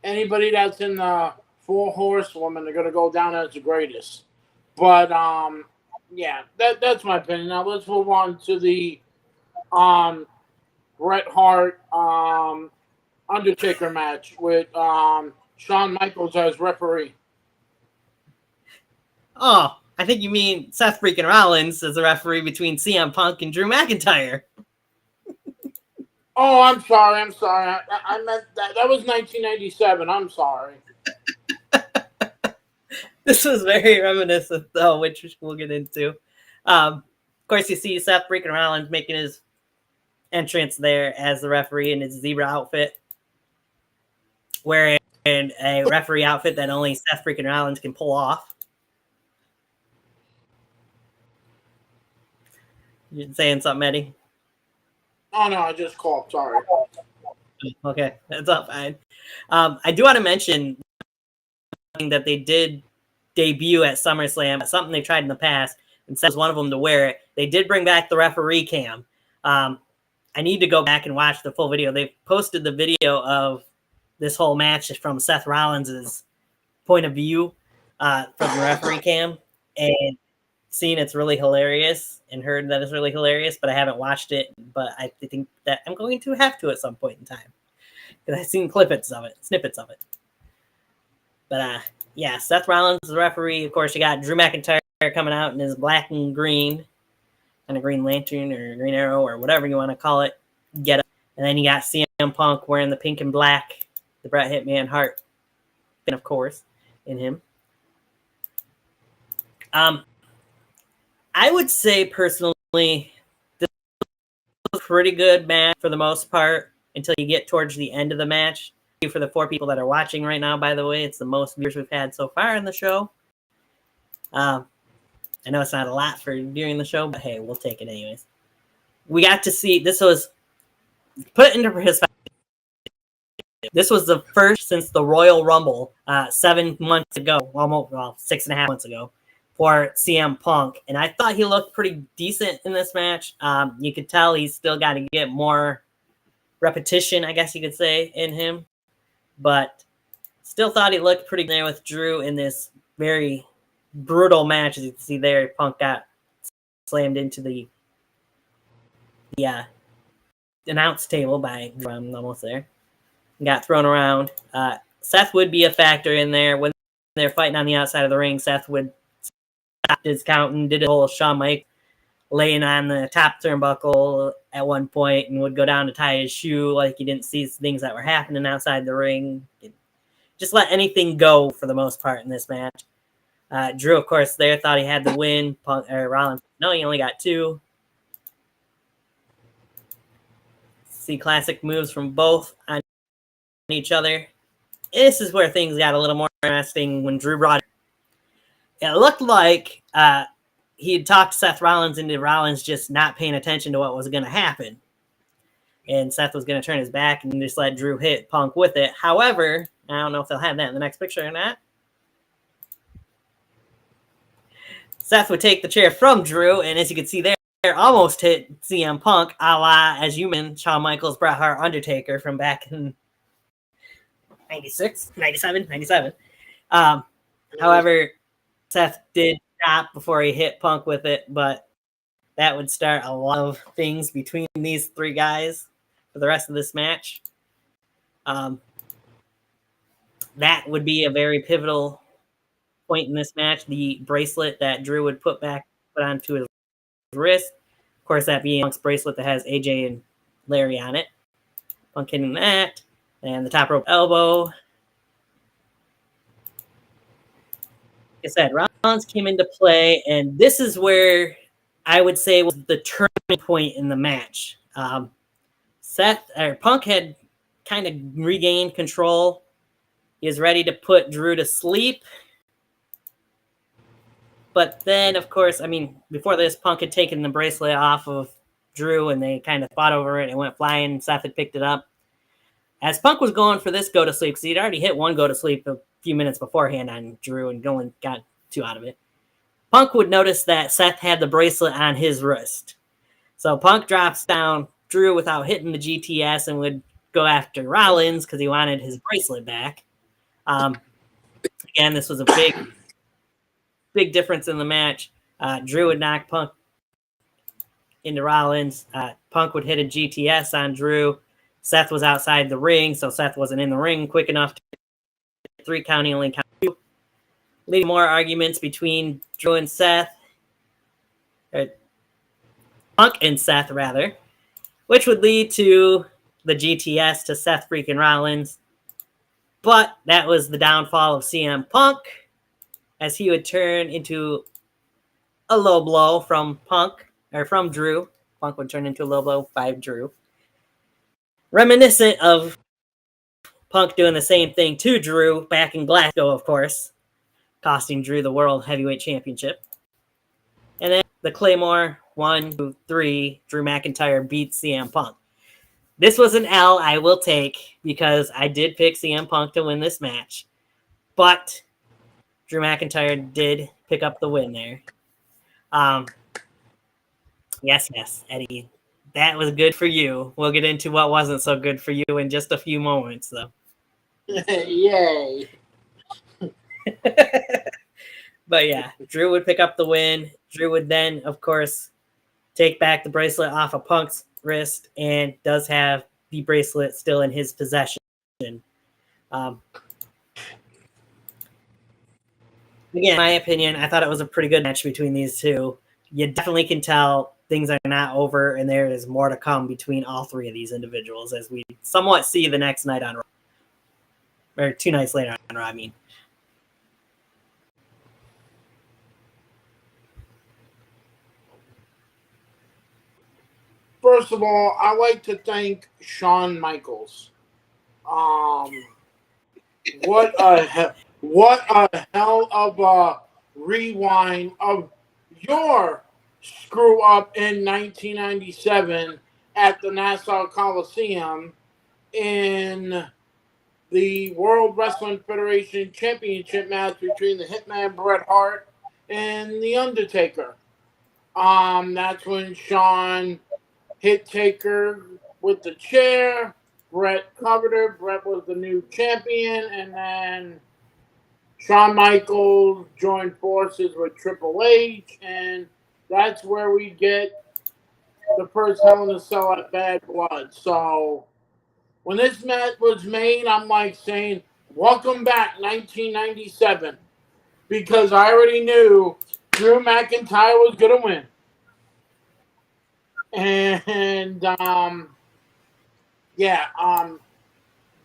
Anybody that's in the 4 Horsewomen, they're going to go down as the greatest. But, yeah, that's my opinion. Now let's move on to the Bret Hart Undertaker match with Shawn Michaels as referee. Oh, I think you mean Seth freaking Rollins as a referee between CM Punk and Drew McIntyre. Oh, I'm sorry. I meant that. That was 1997. I'm sorry. This was very reminiscent, though, which we'll get into. Of course, you see Seth freaking Rollins making his entrance there as the referee in his zebra outfit, wearing a referee outfit that only Seth freaking Rollins can pull off. You saying something, Eddie? Oh, no, I just called. Sorry. Okay, that's all fine. I do want to mention that they did debut at SummerSlam, something they tried in the past, and says one of them to wear it. They did bring back the referee cam. I need to go back and watch the full video. They posted the video of this whole match from Seth Rollins' point of view from the referee cam, and seen it's really hilarious and heard that it's really hilarious, but I haven't watched it. But I think that I'm going to have to at some point in time because I've seen snippets of it. But yeah, Seth Rollins is the referee. Of course, you got Drew McIntyre coming out in his black and green and a Green Lantern or Green Arrow or whatever you want to call it get up. And then you got CM Punk wearing the pink and black, the Bret Hitman Hart, and of course, in him. I would say personally, this was a pretty good match for the most part until you get towards the end of the match. For the 4 people that are watching right now, by the way, it's the most viewers we've had so far in the show. I know it's not a lot for during the show, but hey, we'll take it anyways. We got to see, this was, put it into perspective, this was the first since the Royal Rumble 7 months ago, almost 6.5 months ago, for CM Punk. And I thought he looked pretty decent in this match. You could tell he's still got to get more repetition, I guess you could say, in him. But still thought he looked pretty good there with Drew in this very brutal match. As you can see there, Punk got slammed into the announce table by Drew. I'm almost there. Got thrown around. Seth would be a factor in there. When they're fighting on the outside of the ring, Seth would stop his counting, did a whole Shawn Mike laying on the top turnbuckle at one point and would go down to tie his shoe like he didn't see things that were happening outside the ring. Just let anything go for the most part in this match. Drew, of course, there thought he had the win. Rollins, no, he only got 2. See classic moves from both on each other. This is where things got a little more interesting when Drew brought it. It looked like he had talked Seth Rollins into Rollins just not paying attention to what was going to happen. And Seth was going to turn his back and just let Drew hit Punk with it. However, I don't know if they'll have that in the next picture or not. Seth would take the chair from Drew, and as you can see there, almost hit CM Punk, a la, as you mentioned, Shawn Michaels, Bret Hart, Undertaker from back in 96, 97, 97. However, Seth did stop before he hit Punk with it, but that would start a lot of things between these 3 guys for the rest of this match. That would be a very pivotal point in this match. The bracelet that Drew would put onto his wrist. Of course, that being Punk's bracelet that has AJ and Larry on it. Punk hitting that. And the top rope elbow. Like I said, Rollins came into play, and this is where I would say was the turning point in the match. Punk had kind of regained control. He was ready to put Drew to sleep. But then, of course, I mean, before this, Punk had taken the bracelet off of Drew, and they kind of fought over it and went flying, and Seth had picked it up. As Punk was going for this go-to-sleep, because he'd already hit one go-to-sleep a few minutes beforehand on Drew and only got 2 out of it, Punk would notice that Seth had the bracelet on his wrist. So Punk drops down Drew without hitting the GTS and would go after Rollins because he wanted his bracelet back. Again, this was a big difference in the match. Drew would knock Punk into Rollins. Punk would hit a GTS on Drew. Seth was outside the ring, so Seth wasn't in the ring quick enough to 3 counting, only count 2. Leading more arguments between Drew and Seth. Punk and Seth, rather. Which would lead to the GTS to Seth freaking Rollins. But that was the downfall of CM Punk, as he would turn into a low blow from Drew. Punk would turn into a low blow by Drew. Reminiscent of Punk doing the same thing to Drew back in Glasgow, of course, costing Drew the World Heavyweight Championship. And then the Claymore 1, 2, 3, Drew McIntyre beats CM Punk. This was an L I will take because I did pick CM Punk to win this match. But Drew McIntyre did pick up the win there. Yes, Eddie. That was good for you. We'll get into what wasn't so good for you in just a few moments, though. Yay. But yeah, Drew would pick up the win. Drew would then, of course, take back the bracelet off of Punk's wrist and does have the bracelet still in his possession. Again, in my opinion, I thought it was a pretty good match between these two. You definitely can tell things are not over, and there is more to come between all three of these individuals, as we somewhat see the next night on Raw. Or 2 nights later on Raw, I mean. First of all, I like to thank Shawn Michaels. What a hell of a rewind of your screw up in 1997 at the Nassau Coliseum in the World Wrestling Federation Championship match between the Hitman Bret Hart and The Undertaker. That's when Shawn hit Taker with the chair. Bret covered her. Bret was the new champion, and then Shawn Michaels joined forces with Triple H, and that's where we get the first Hell in a Cell at Bad Blood. So when this match was made, I'm like saying, welcome back 1997, because I already knew Drew McIntyre was going to win. And,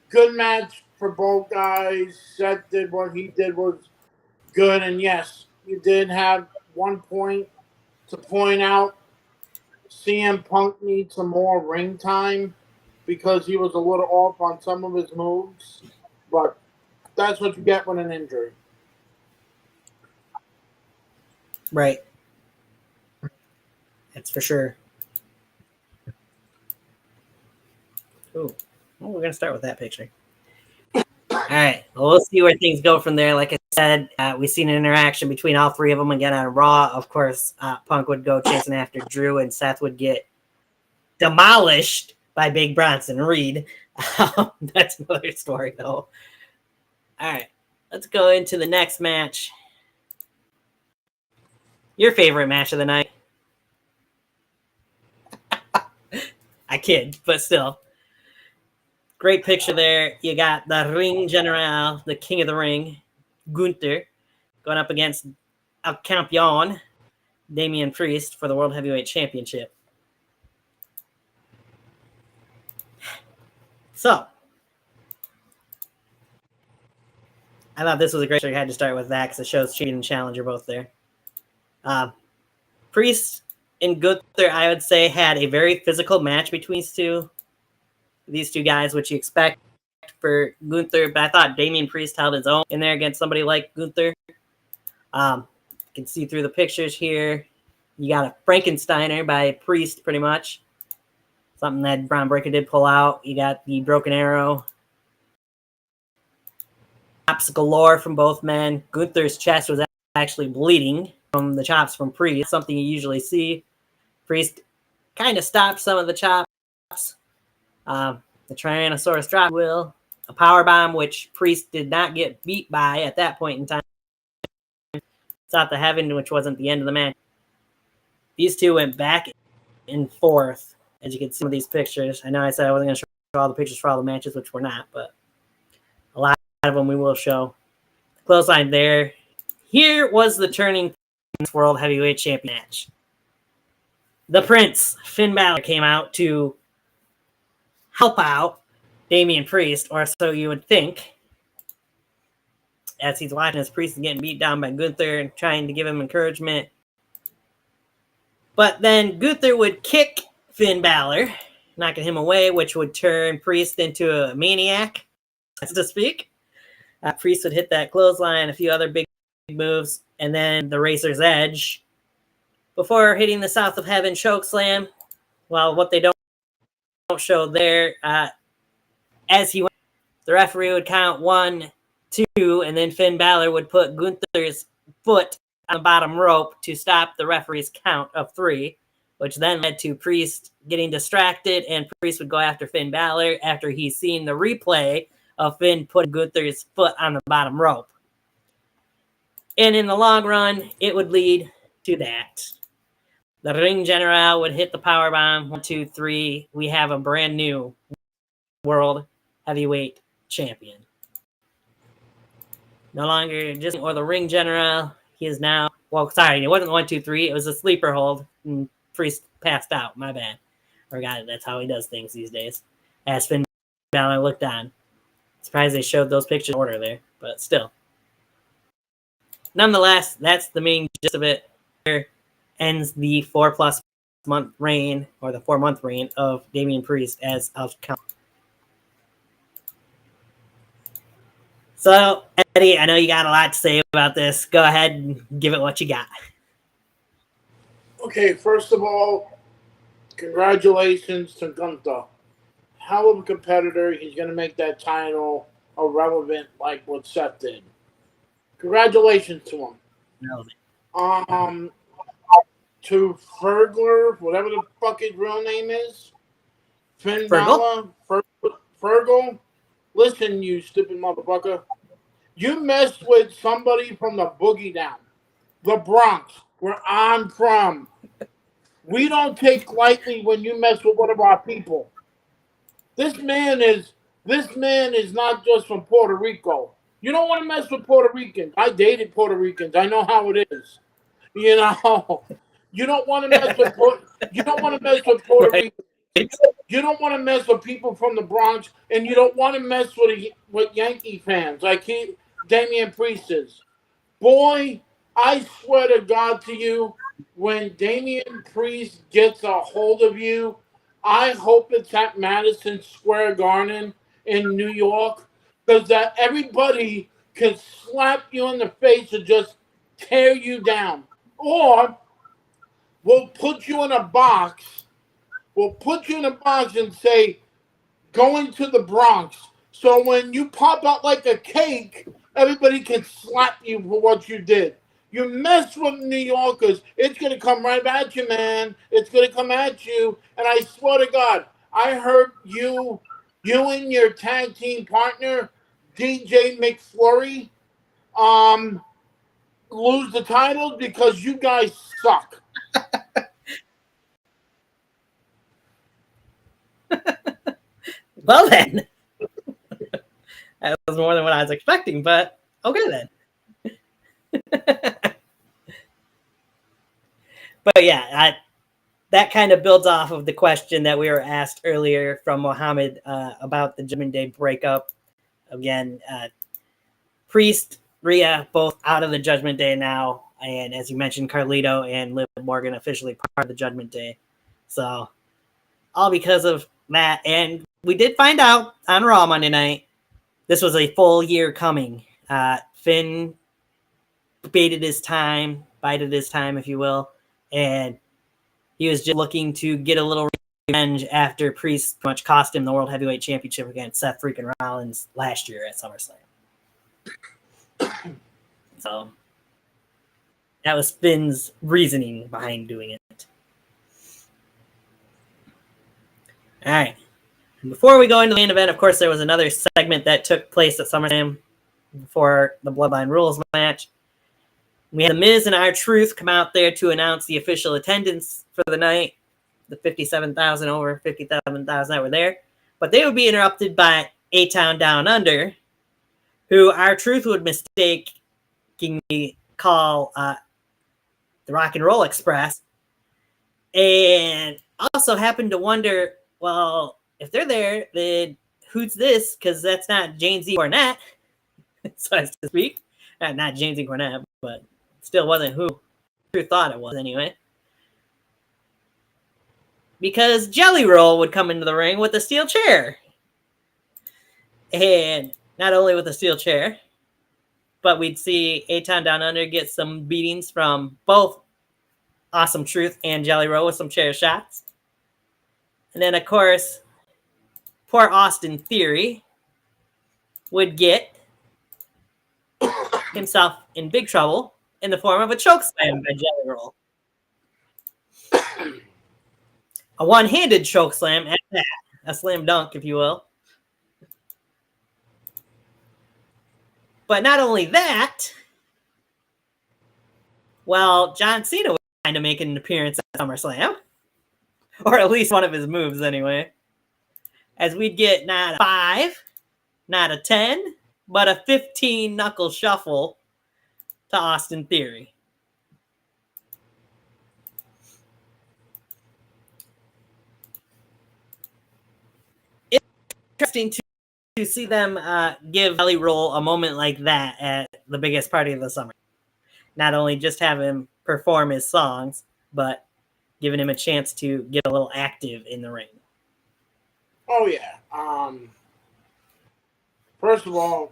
good match for both guys. Seth did what he did was good. And yes, you did have one point to point out. CM Punk needs some more ring time because he was a little off on some of his moves. But that's what you get with an injury. Right. That's for sure. Ooh. Well, we're going to start with that picture. All right. Well, we'll see where things go from there. Like I said, we've seen an interaction between all three of them again on Raw. Of course, Punk would go chasing after Drew, and Seth would get demolished by Big Bronson Reed. That's another story, though. All right. Let's go into the next match. Your favorite match of the night. I kid, but still. Great picture there. You got the Ring General, the King of the Ring, Gunther, going up against El Campeon, Damian Priest, for the World Heavyweight Championship. So, I thought this was a great show. You had to start with that because it shows Cheating and Challenger both there. Priest and Gunther, I would say, had a very physical match between these two guys, which you expect for Gunther, but I thought Damian Priest held his own in there against somebody like Gunther. You can see through the pictures here. You got a Frankensteiner by Priest, pretty much. Something that Braun Breaker did pull out. You got the Broken Arrow. Chops galore from both men. Gunther's chest was actually bleeding from the chops from Priest, something you usually see. Priest kind of stopped some of the chops. The Tyrannosaurus drop will. A powerbomb, which Priest did not get beat by at that point in time. It's out to heaven, which wasn't the end of the match. These two went back and forth, as you can see some of these pictures. I know I said I wasn't going to show all the pictures for all the matches, which we're not, but a lot of them we will show. Clothesline there. Here was the turning World Heavyweight Champion match. The Prince, Finn Balor, came out to help out Damian Priest, or so you would think, as he's watching his Priest getting beat down by Gunther and trying to give him encouragement. But then Gunther would kick Finn Balor, knocking him away, which would turn Priest into a maniac, so to speak. Priest would hit that clothesline, a few other big moves, and then the Razor's Edge before hitting the South of Heaven chokeslam. Well, what they don't show there, as he went, the referee would count 1, 2, and then Finn Balor would put Gunther's foot on the bottom rope to stop the referee's count of 3, which then led to Priest getting distracted, and Priest would go after Finn Balor after he's seen the replay of Finn putting Gunther's foot on the bottom rope. And in the long run, it would lead to that. The Ring General would hit the powerbomb. 1, 2, 3. We have a brand new World Heavyweight Champion. No longer the Ring General. He is now, it wasn't 1, 2, 3. It was a sleeper hold. And Priest passed out. My bad. Forgot it. That's how he does things these days. As Finn Balor looked on. Surprised they showed those pictures in order there, but still. Nonetheless, that's the main gist of it. Here ends the 4+ month reign, or the 4-month reign of Damian Priest as of count. So, Eddie, I know you got a lot to say about this. Go ahead and give it what you got. Okay, first of all, congratulations to Gunther. Hell of a competitor. He's going to make that title irrelevant like what Seth did. Congratulations to him. No. To Fergler, whatever the fuck his real name is, Finn Balor, Fergal. Listen, you stupid motherfucker. You messed with somebody from the Boogie Down, the Bronx, where I'm from. We don't take lightly when you mess with one of our people. This man is not just from Puerto Rico. You don't want to mess with Puerto Ricans. I dated Puerto Ricans. I know how it is. You know, you don't want to mess with Puerto Right. Ricans. You don't want to mess with people from the Bronx, and you don't want to mess with Yankee fans like Damian Priest is. Boy, I swear to God to you, when Damian Priest gets a hold of you, I hope it's at Madison Square Garden in New York, because that everybody can slap you in the face and just tear you down. Or we'll put you in a box. We'll put you in a box and say, going to the Bronx. So when you pop out like a cake, everybody can slap you for what you did. You mess with New Yorkers, it's going to come right at you, man. It's going to come at you. And I swear to God, I heard you and your tag team partner, DJ McFlurry, lose the titles because you guys suck. Well, then. That was more than what I was expecting, but okay then. But yeah, that kind of builds off of the question that we were asked earlier from Mohammed about the Judgment Day breakup. Again, Priest, Rhea, both out of the Judgment Day now. And as you mentioned, Carlito and Liv Morgan officially part of the Judgment Day. So, all because of that. And we did find out on Raw Monday night, this was a full year coming. Finn bided his time, if you will. And he was just looking to get a little revenge after Priest pretty much cost him the World Heavyweight Championship against Seth freaking Rollins last year at SummerSlam. So that was Finn's reasoning behind doing it. All right. Before we go into the main event, of course, there was another segment that took place at SummerSlam before the Bloodline Rules match. We had The Miz and R-Truth come out there to announce the official attendance for the night. The 57,000, over 57,000 that were there. But they would be interrupted by A-Town Down Under, who R-Truth would mistakenly call the Rock and Roll Express. And also happened to wonder, well, if they're there, then who's this? Because that's not James E. Cornette, so as to speak. Not James E. Cornette, but still wasn't who thought it was anyway. Because Jelly Roll would come into the ring with a steel chair. And not only with a steel chair, but we'd see A-Town Down Under get some beatings from both Awesome Truth and Jelly Roll with some chair shots. And then, of course, poor Austin Theory would get himself in big trouble in the form of a chokeslam by Jelly Roll. A one-handed chokeslam at that. A slam dunk, if you will. But not only that, well, John Cena was kind of making an appearance at SummerSlam. Or at least one of his moves, anyway. As we'd get not a 5, not a 10, but a 15 knuckle shuffle to Austin Theory. interesting to see them give Jelly Roll a moment like that at the biggest party of the summer. Not only just have him perform his songs, but giving him a chance to get a little active in the ring. Oh yeah. First of all,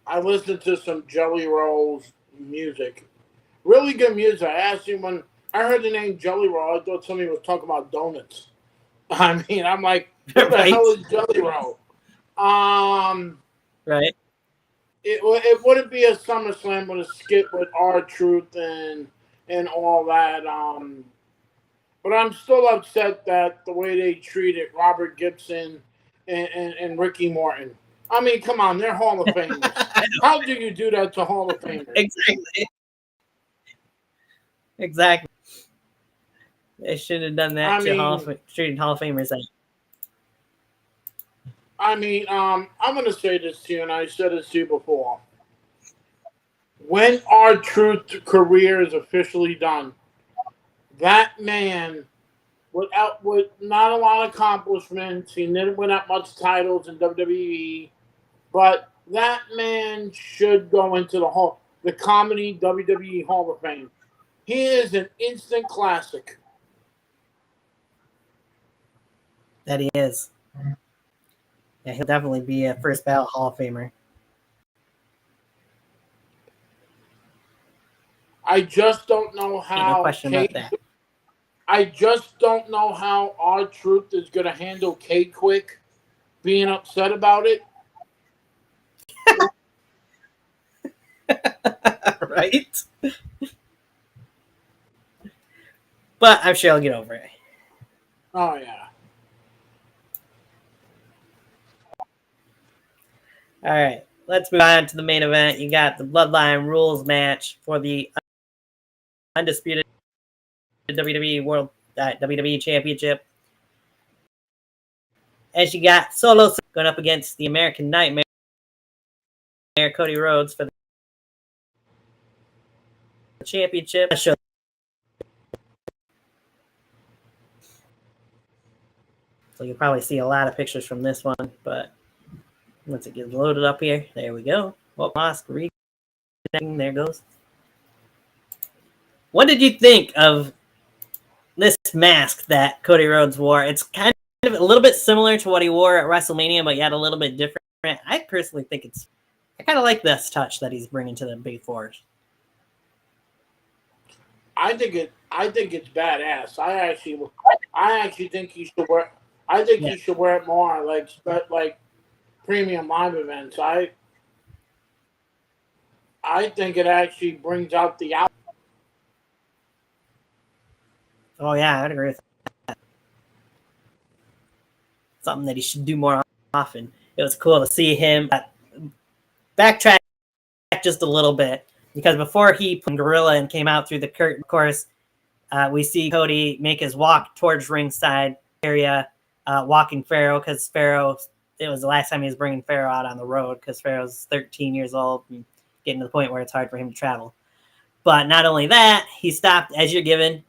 I listened to some Jelly Roll's music. Really good music. I asked him when I heard the name Jelly Roll, I thought somebody was talking about donuts. I mean, I'm like, what the hell is Jelly Roll? Right. It wouldn't be a SummerSlam with a skit with R-Truth and all that. But I'm still upset that the way they treated Robert Gibson and Ricky Morton. I mean, come on, they're Hall of Famers. How do you do that to Hall of Famers? Exactly. They should have done that treating Hall of Famers. I mean, I'm going to say this to you, and I said this to you before. When R-Truth's career is officially done, that man, with not a lot of accomplishments, he didn't win that much titles in WWE, but that man should go into the comedy WWE Hall of Fame. He is an instant classic. That he is. Yeah, he'll definitely be a first ballot Hall of Famer. I just don't know how. No question about that. I just don't know how R-Truth is going to handle K-Quick being upset about it. Right? But I'm sure I'll get over it. Oh, yeah. All right. Let's move on to the main event. You got the Bloodline Rules match for the undisputed WWE Championship. As you got Solo going up against the American Nightmare, Cody Rhodes, for the championship. So you'll probably see a lot of pictures from this one, but once it gets loaded up here, there we go. Well, reconnecting, there goes. What did you think of this mask that Cody Rhodes wore? It's kind of a little bit similar to what he wore at WrestleMania, but yet a little bit different. I personally think I kind of like this touch that he's bringing to the Big Fours. I think it's badass. I actually think he should wear. I think he should wear it more, like premium live events. I think it actually brings out the out. Oh yeah, I'd agree with that. Something that he should do more often. It was cool to see him backtrack just a little bit, because before he put Gorilla and came out through the curtain, of course, we see Cody make his walk towards ringside area, walking Pharaoh, because Pharaoh, it was the last time he was bringing Pharaoh out on the road, because Pharaoh's 13 years old and getting to the point where it's hard for him to travel. But not only that, he stopped as you're given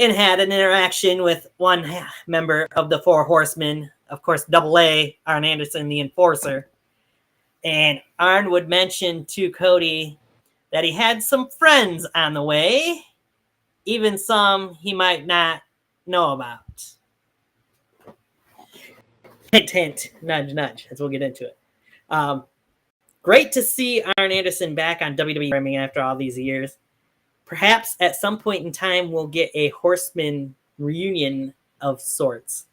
and had an interaction with one member of the Four Horsemen, of course, Double A, Arn Anderson, the Enforcer. And Arn would mention to Cody that he had some friends on the way, even some he might not know about. Hint, hint, nudge, nudge, as we'll get into it. Great to see Arn Anderson back on WWE programming after all these years. Perhaps at some point in time, we'll get a Horseman reunion of sorts.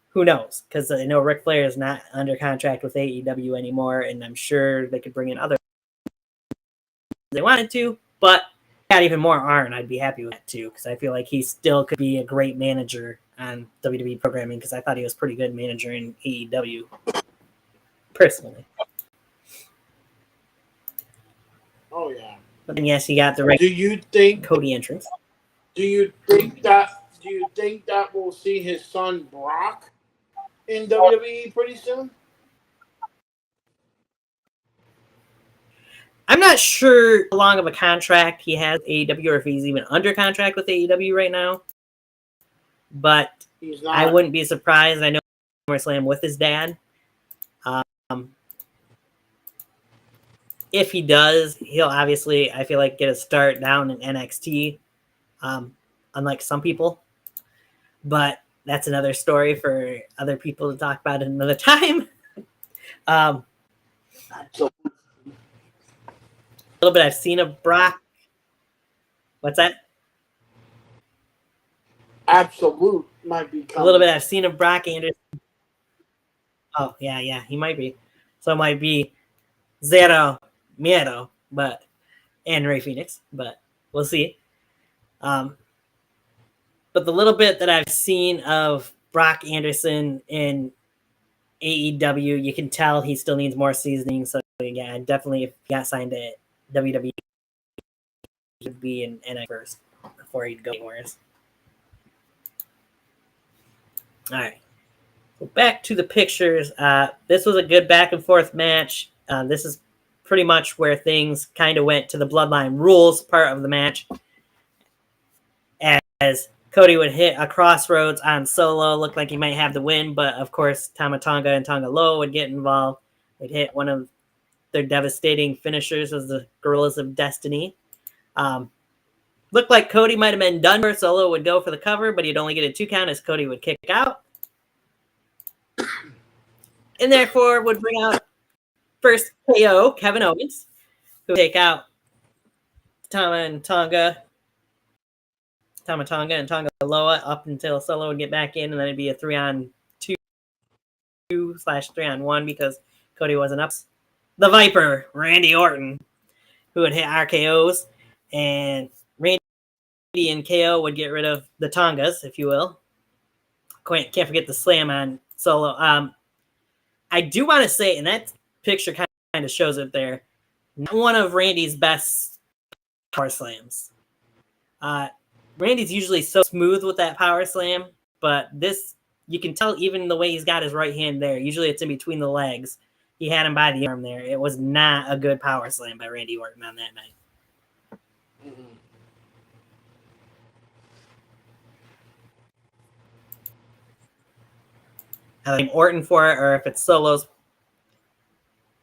Who knows? Because I know Ric Flair is not under contract with AEW anymore, and I'm sure they could bring in other if they wanted to, but got even more Arn, I'd be happy with that too, because I feel like he still could be a great manager on WWE programming, because I thought he was a pretty good manager in AEW, personally. Oh yeah. But then yes, he got the right Cody entrance. Do you think that we'll see his son Brock in WWE pretty soon? I'm not sure how long of a contract he has with AEW, or if he's even under contract with AEW right now. But I wouldn't be surprised. I know SummerSlam with his dad. if he does, he'll obviously, I feel like, get a start down in NXT, unlike some people. But that's another story for other people to talk about at another time. A little bit I've seen of Brock. What's that? Absolute might be coming. A little bit I've seen of Brock Anderson. Oh, yeah, he might be. So it might be Zero Miedo, and Ray Phoenix, but we'll see. But the little bit that I've seen of Brock Anderson in AEW, you can tell he still needs more seasoning. So yeah, definitely if he got signed to WWE, he'd be in NXT first before he'd go anywhere. All right. So back to the pictures. This was a good back and forth match. This is pretty much where things kind of went to the Bloodline Rules part of the match. As Cody would hit a crossroads on Solo, looked like he might have the win, but of course Tama Tonga and Tonga Loa would get involved. They'd hit one of their devastating finishers as the Gorillas of Destiny. Looked like Cody might have been done for. Solo would go for the cover, but he'd only get a 2 count as Cody would kick out. And therefore would bring out first KO, Kevin Owens, who would take out Tama Tonga and Tonga Loa up until Solo would get back in, and then it'd be a 3-on-2/3-on-1 because Cody wasn't up. The Viper, Randy Orton, who would hit RKOs, and Randy and KO would get rid of the Tongas, if you will. Can't forget the slam on Solo. I do want to say, and that picture kind of shows it there, not one of Randy's best power slams. Randy's usually so smooth with that power slam, but this, you can tell even the way he's got his right hand there. Usually it's in between the legs. He had him by the arm there. It was not a good power slam by Randy Orton on that night. Mm-hmm. I blame Orton for it, or if it's Solo's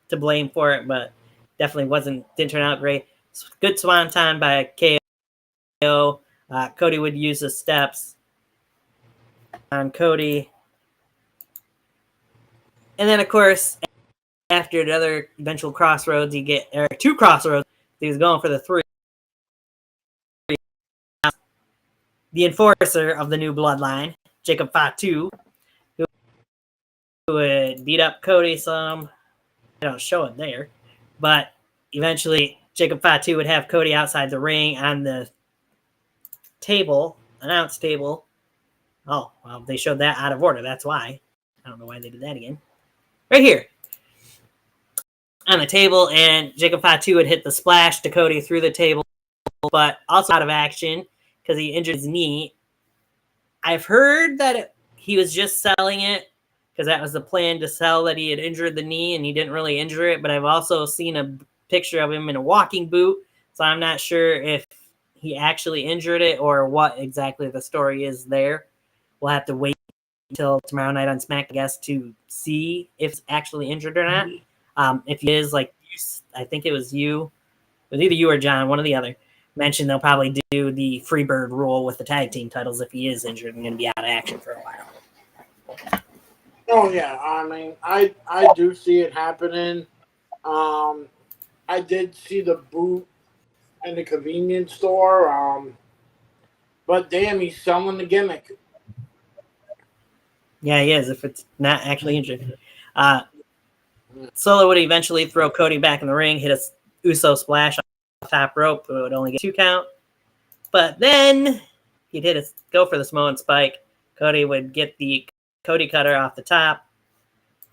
to blame for it, but definitely didn't turn out great. Good swanton by KO. Cody would use the steps on Cody. And then, of course, after another eventual crossroads, you get 2 crossroads. He was going for the 3. The enforcer of the new bloodline, Jacob Fatu, who would beat up Cody some. I don't show it there. But eventually, Jacob Fatu would have Cody outside the ring on the announce table. Oh, well, they showed that out of order. That's why. I don't know why they did that again. Right here. On the table, and Jacob Fatu would hit the splash to Cody through the table, but also out of action because he injured his knee. I've heard that he was just selling it because that was the plan, to sell that he had injured the knee and he didn't really injure it, but I've also seen a picture of him in a walking boot, so I'm not sure if he actually injured it or what exactly the story is there. We'll have to wait until tomorrow night on Smack, I guess, to see if it's actually injured or not. If he is, like, I think it was either you or John, one or the other, mentioned they'll probably do the Freebird rule with the tag team titles if he is injured and going to be out of action for a while. Oh yeah, I mean, I do see it happening. I did see the boot in the convenience store, but damn, he's selling the gimmick. Yeah, he is, if it's not actually injured. Solo would eventually throw Cody back in the ring, hit a Uso splash off top rope, but it would only get 2 count. But then he'd go for the Samoan spike. Cody would get the Cody cutter off the top.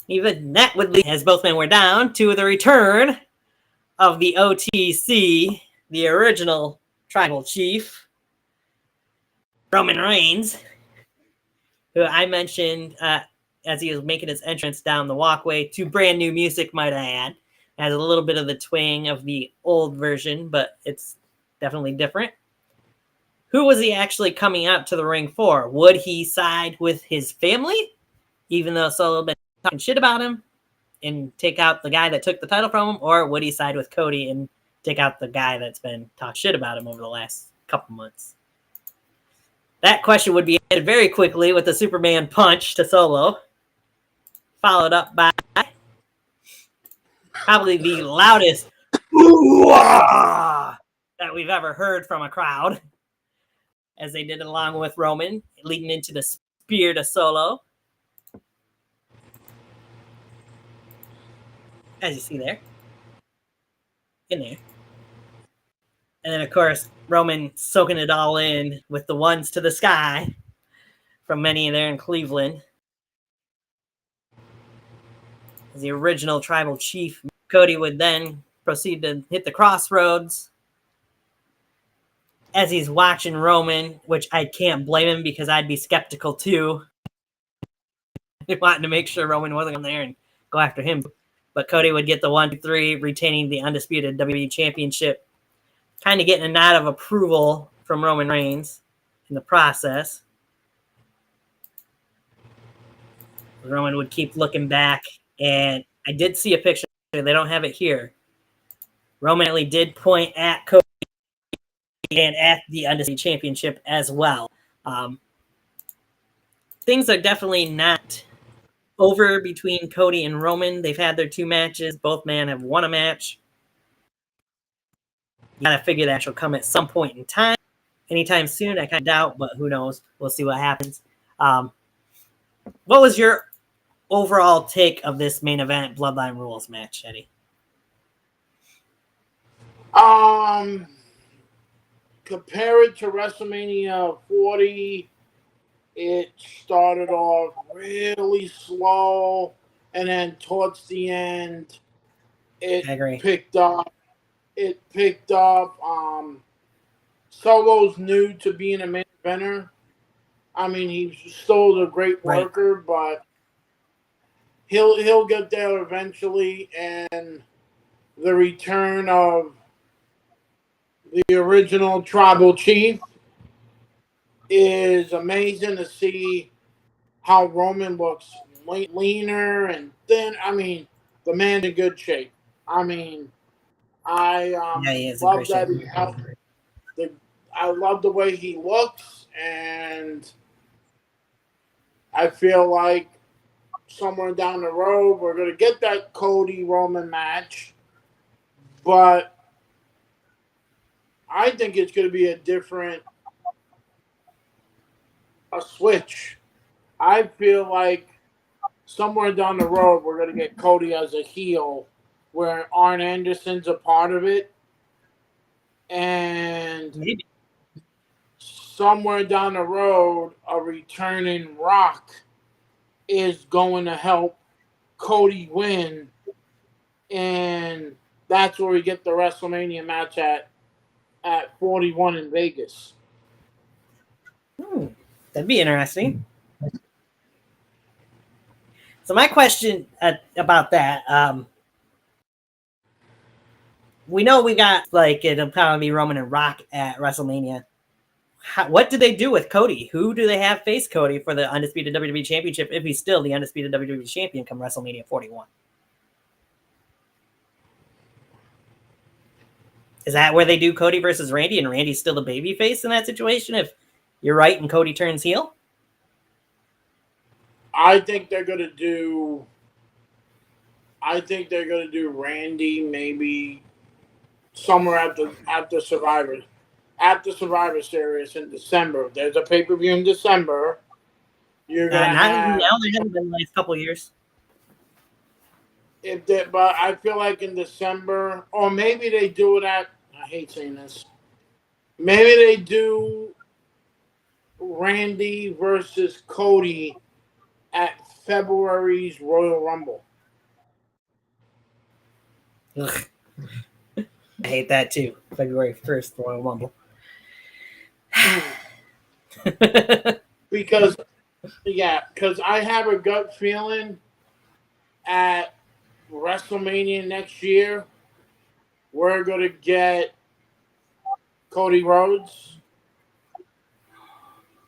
Even that would lead, as both men were down, to the return of the OTC, the original tribal chief, Roman Reigns, who I mentioned as he was making his entrance down the walkway to brand new music, might I add. Has a little bit of the twang of the old version, but it's definitely different. Who was he actually coming out to the ring for? Would he side with his family, even though Solo had been talking shit about him? and take out the guy that took the title from him, or would he side with Cody and take out the guy that's been talking shit about him over the last couple months? That question would be answered very quickly with a Superman punch to Solo, followed up by probably the loudest "Ooh-ah!" that we've ever heard from a crowd, as they did along with Roman, leading into the spear to Solo. As you see there. In there. And then, of course, Roman soaking it all in with the ones to the sky from many there in Cleveland. As the original tribal chief, Cody would then proceed to hit the crossroads as he's watching Roman, which I can't blame him because I'd be skeptical too. Wanting to make sure Roman wasn't on there and go after him. But Cody would get the 1-2-3, retaining the undisputed WWE Championship, kind of getting a nod of approval from Roman Reigns in the process. Roman would keep looking back, and I did see a picture. They don't have it here. Roman really did point at Cody and at the undisputed championship as well. Things are definitely not over between Cody and Roman. They've had their 2 matches. Both men have won a match. You gotta figure that will come at some point in time. Anytime soon, I kind of doubt, but who knows? We'll see what happens. What was your overall take of this main event Bloodline Rules match, Eddie? Compare it to WrestleMania 40. It started off really slow, and then towards the end, it picked up. Solo's new to being a main eventer. I mean, he's still a great worker, but he'll get there eventually. And the return of the original tribal chief is amazing to see how Roman looks leaner and thin. I mean, the man's in good shape. I mean, I love that I love the way he looks, and I feel like somewhere down the road we're going to get that Cody Roman match, but I think it's going to be a switch. I feel like somewhere down the road we're going to get Cody as a heel where Arn Anderson's a part of it, and maybe somewhere down the road a returning Rock is going to help Cody win, and that's where we get the WrestleMania match at 41 in Vegas. That'd be interesting. So my question about that, we know we got it'll probably be Roman and Rock at WrestleMania. What did they do with Cody? Who do they have face Cody for the undisputed WWE Championship if he's still the undisputed WWE Champion come WrestleMania 41? Is that where they do Cody versus Randy and Randy's still the baby face in that situation if you're right and Cody turns heel? I think they're going to do Randy maybe somewhere after Survivor Series in December. There's a pay-per-view in December. You're gonna have now. There hasn't been the last couple of years. But I feel like in December, or maybe they do it at. I hate saying this. Maybe they do Randy versus Cody at February's Royal Rumble. Ugh. I hate that too. February 1st, Royal Rumble. Because I have a gut feeling at WrestleMania next year, we're going to get Cody Rhodes,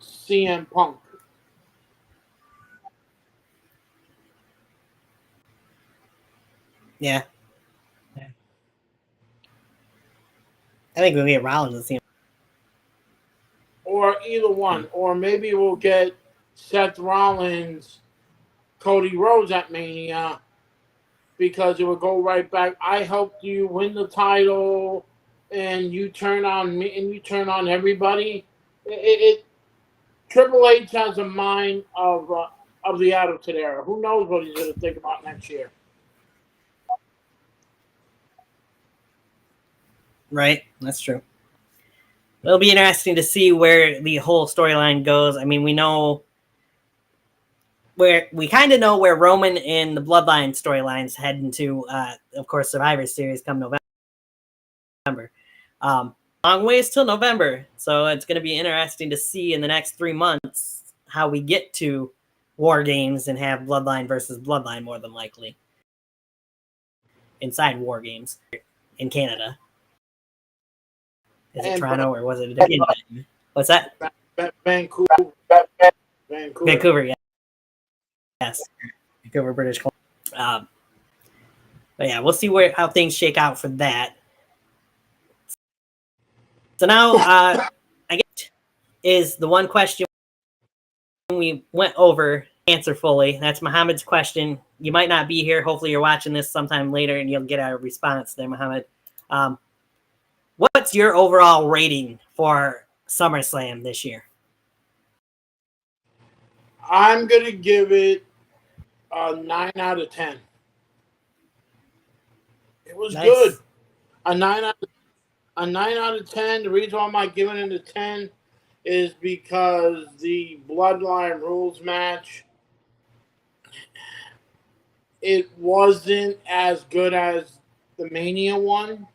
CM Punk. Yeah. I think we'll get Rollins to see. Or either one. Or maybe we'll get Seth Rollins, Cody Rhodes at Mania, because it would go right back. I helped you win the title, and you turn on me, and you turn on everybody. It Triple H has a mind of the Attitude Era. Who knows what he's going to think about next year? Right, that's true. It'll be interesting to see where the whole storyline goes. I mean, we kind of know where Roman and the Bloodline storylines head into. Of course, Survivor Series come November. Long ways till November, so it's going to be interesting to see in the next 3 months how we get to War Games and have Bloodline versus Bloodline more than likely inside War Games in Canada. Is it Toronto or was it what's that? Vancouver. Vancouver, yeah. Yes, Vancouver, British Columbia. But yeah, we'll see how things shake out for that. So now, I guess is the one question we went over answer fully. That's Muhammad's question. You might not be here. Hopefully, you're watching this sometime later, and you'll get a response there, Muhammad. What's your overall rating for SummerSlam this year? I'm going to give it a 9 out of 10. It was nice. Good. A 9 out of 10. The reason why I'm not giving it a 10 is because the Bloodline Rules match, it wasn't as good as the Mania one.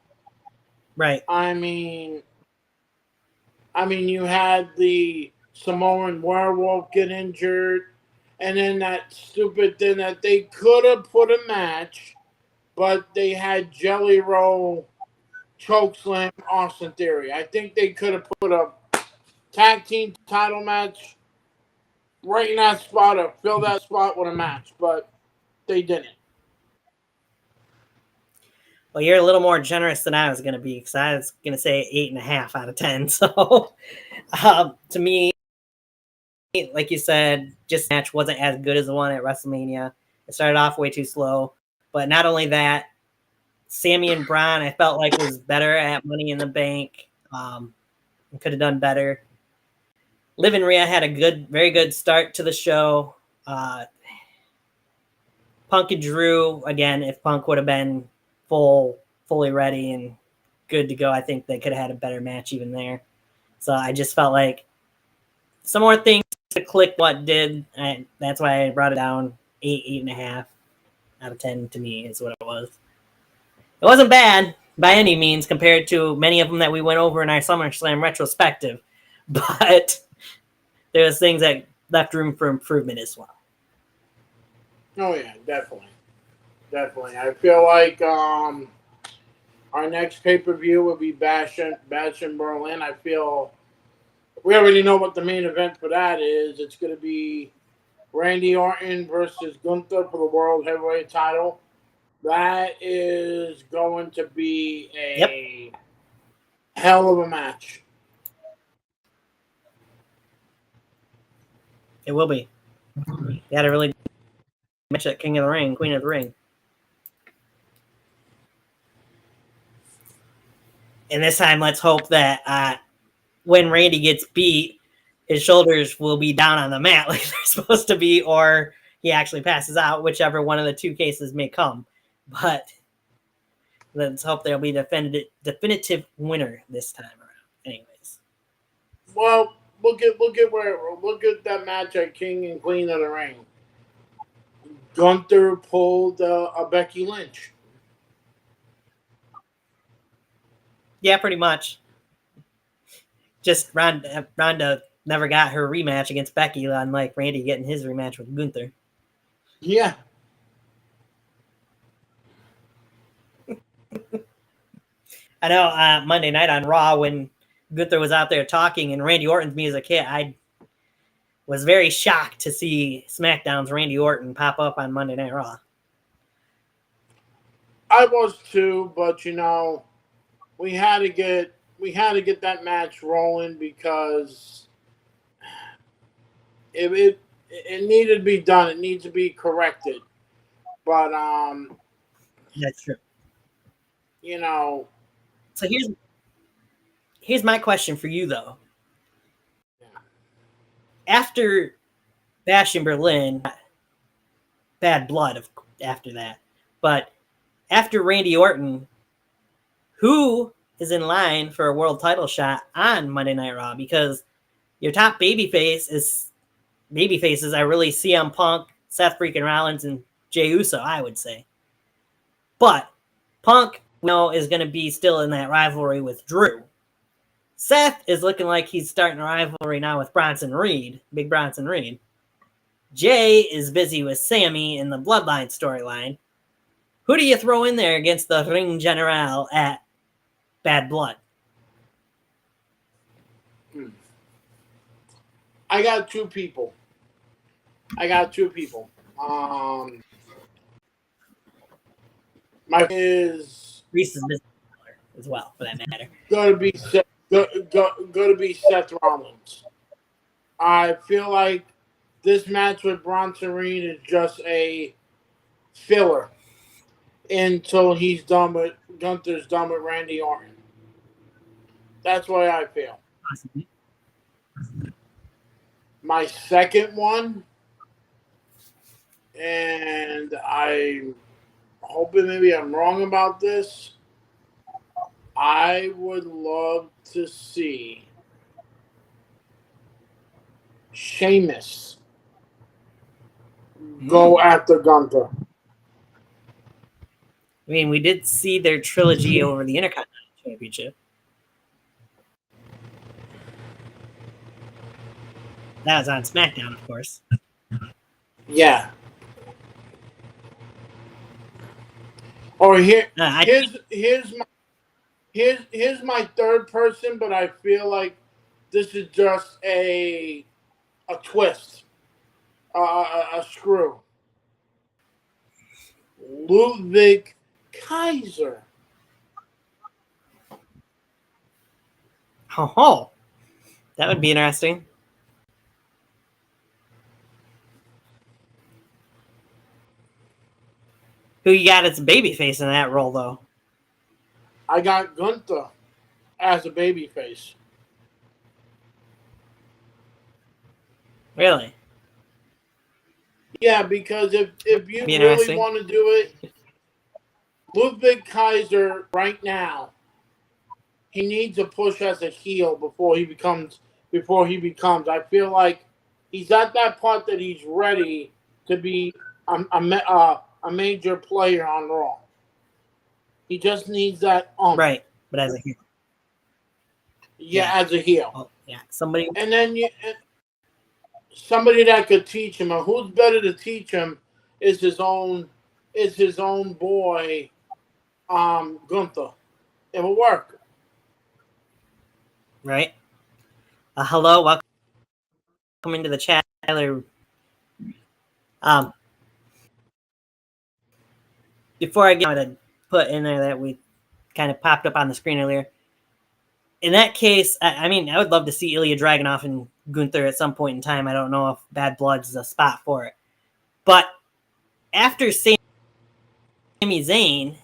Right. I mean, you had the Samoan Werewolf get injured, and then that stupid thing that they could have put a match, but they had Jelly Roll chokeslam Austin Theory. I think they could have put a tag team title match right in that spot or fill that spot with a match, but they didn't. Well, you're a little more generous than I was going to be, because I was going to say 8.5 out of 10. So, to me, like you said, just the match wasn't as good as the one at WrestleMania. It started off way too slow. But not only that, Sammy and Braun, I felt like was better at Money in the Bank. Could have done better. Liv and Rhea had a very good start to the show. Punk and Drew, again, if Punk would have been fully ready and good to go, I think they could have had a better match even there. So I just felt like some more things to click what did. That's why I brought it down 8.5 out of 10 to me is what it was. It wasn't bad by any means compared to many of them that we went over in our SummerSlam retrospective, but there was things that left room for improvement as well. Oh yeah, definitely. I feel like our next pay-per-view will be Bash in Berlin. I feel we already know what the main event for that is. It's going to be Randy Orton versus Gunther for the World Heavyweight title. That is going to be a hell of a match. It will be. You had a really match at King of the Ring, Queen of the Ring. And this time, let's hope that when Randy gets beat, his shoulders will be down on the mat like they're supposed to be, or he actually passes out, whichever one of the two cases may come. But let's hope there'll be a definitive winner this time around. Anyways. Well, look at that match at King and Queen of the Ring. Gunther pulled a Becky Lynch. Yeah, pretty much. Just Ronda never got her rematch against Becky, unlike Randy getting his rematch with Gunther. Yeah. I know Monday night on Raw when Gunther was out there talking and Randy Orton's music hit, I was very shocked to see SmackDown's Randy Orton pop up on Monday Night Raw. I was too, but we had to get that match rolling because it needed to be done. It needs to be corrected. But That's true. you know, So here's my question for you though. After Bash in Berlin, bad blood after that, but after Randy Orton, who is in line for a world title shot on Monday Night Raw? Because your top babyfaces are really CM Punk, Seth freaking Rollins, and Jey Uso, I would say. But Punk, we know, is going to be still in that rivalry with Drew. Seth is looking like he's starting a rivalry now with Bronson Reed, Big Bronson Reed. Jay is busy with Sammy in the Bloodline storyline. Who do you throw in there against the Ring General at Bad Blood? I got two people. My is Reese's business as well, for that matter. going to be Seth Rollins. I feel like this match with Bronson Reed is just a filler until Gunther's done with Randy Orton. That's what I feel. Possibly. My second one, and I'm hoping maybe I'm wrong about this. I would love to see Sheamus go after Gunther. I mean, we did see their trilogy over the Intercontinental Championship. That was on SmackDown, of course. Yeah. Or here's my third person, but I feel like this is just a twist, a screw. Ludwig Kaiser. Oh, that would be interesting. Who you got as a babyface in that role, though? I got Gunther as a babyface. Really? Yeah, because if you really want to do it, Ludwig Kaiser right now, he needs a push as a heel before he becomes. I feel like he's at that part that he's ready to be a major player on Raw. He just needs that right, but as a heel. Yeah, as a heel. Oh, yeah, somebody. And then somebody that could teach him. And who's better to teach him is his own boy, Gunther. It will work. Right. Hello, welcome into the chat, Tyler. Before I get to put in there that we kind of popped up on the screen earlier. In that case, I mean, I would love to see Ilya Dragunov and Gunther at some point in time. I don't know if Bad Blood is a spot for it. But after Sami Zayn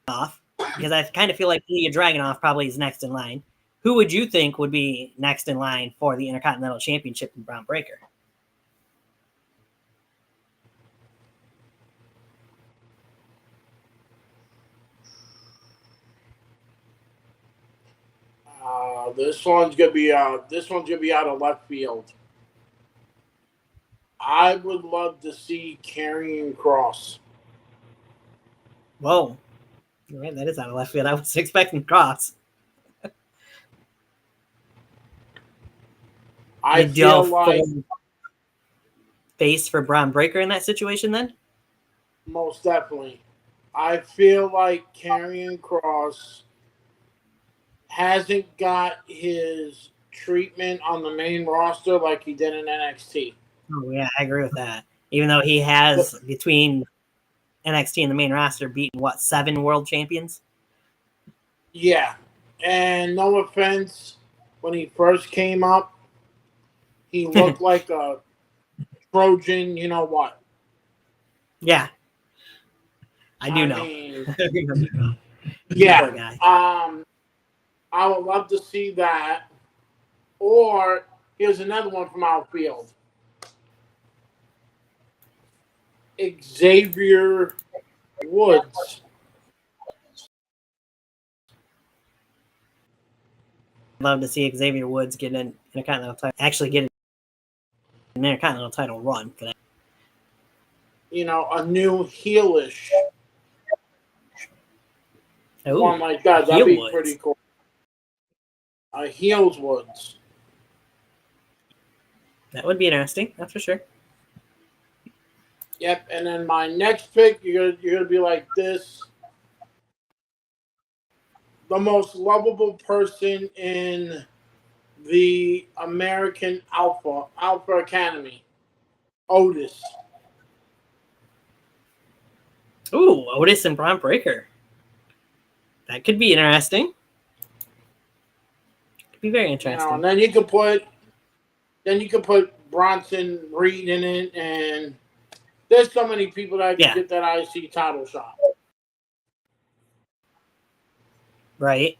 off, because I kind of feel like Ilya Dragunov probably is next in line, who would you think would be next in line for the Intercontinental Championship in Braun Breaker? This one's gonna be out of left field. I would love to see Karrion Kross. Whoa, right, that is out of left field. I was expecting Kross. I feel like face for Braun Breaker in that situation. Then most definitely, I feel like Karrion Kross hasn't got his treatment on the main roster like he did in NXT. Oh yeah, I agree with that. Even though he has between NXT in the main roster, beating what, 7 world champions? Yeah. And no offense, when he first came up, he looked like a Trojan, you know what? Yeah. I do I know. mean, yeah. Poor guy. I would love to see that. Or here's another one from outfield. Xavier Woods. I'd love to see Xavier Woods get in a Continental title, actually get an Intercontinental title run for that. You know, a new heelish one like that. That'd be pretty cool. Heels Woods. That would be interesting, that's for sure. Yep, and then my next pick, you're gonna be like this. The most lovable person in the American Alpha Academy, Otis. Ooh, Otis and Braun Breaker. That could be interesting. Could be very interesting. You know, and then you can put Bronson Reed in it, and there's so many people that can get that IC title shot. Right.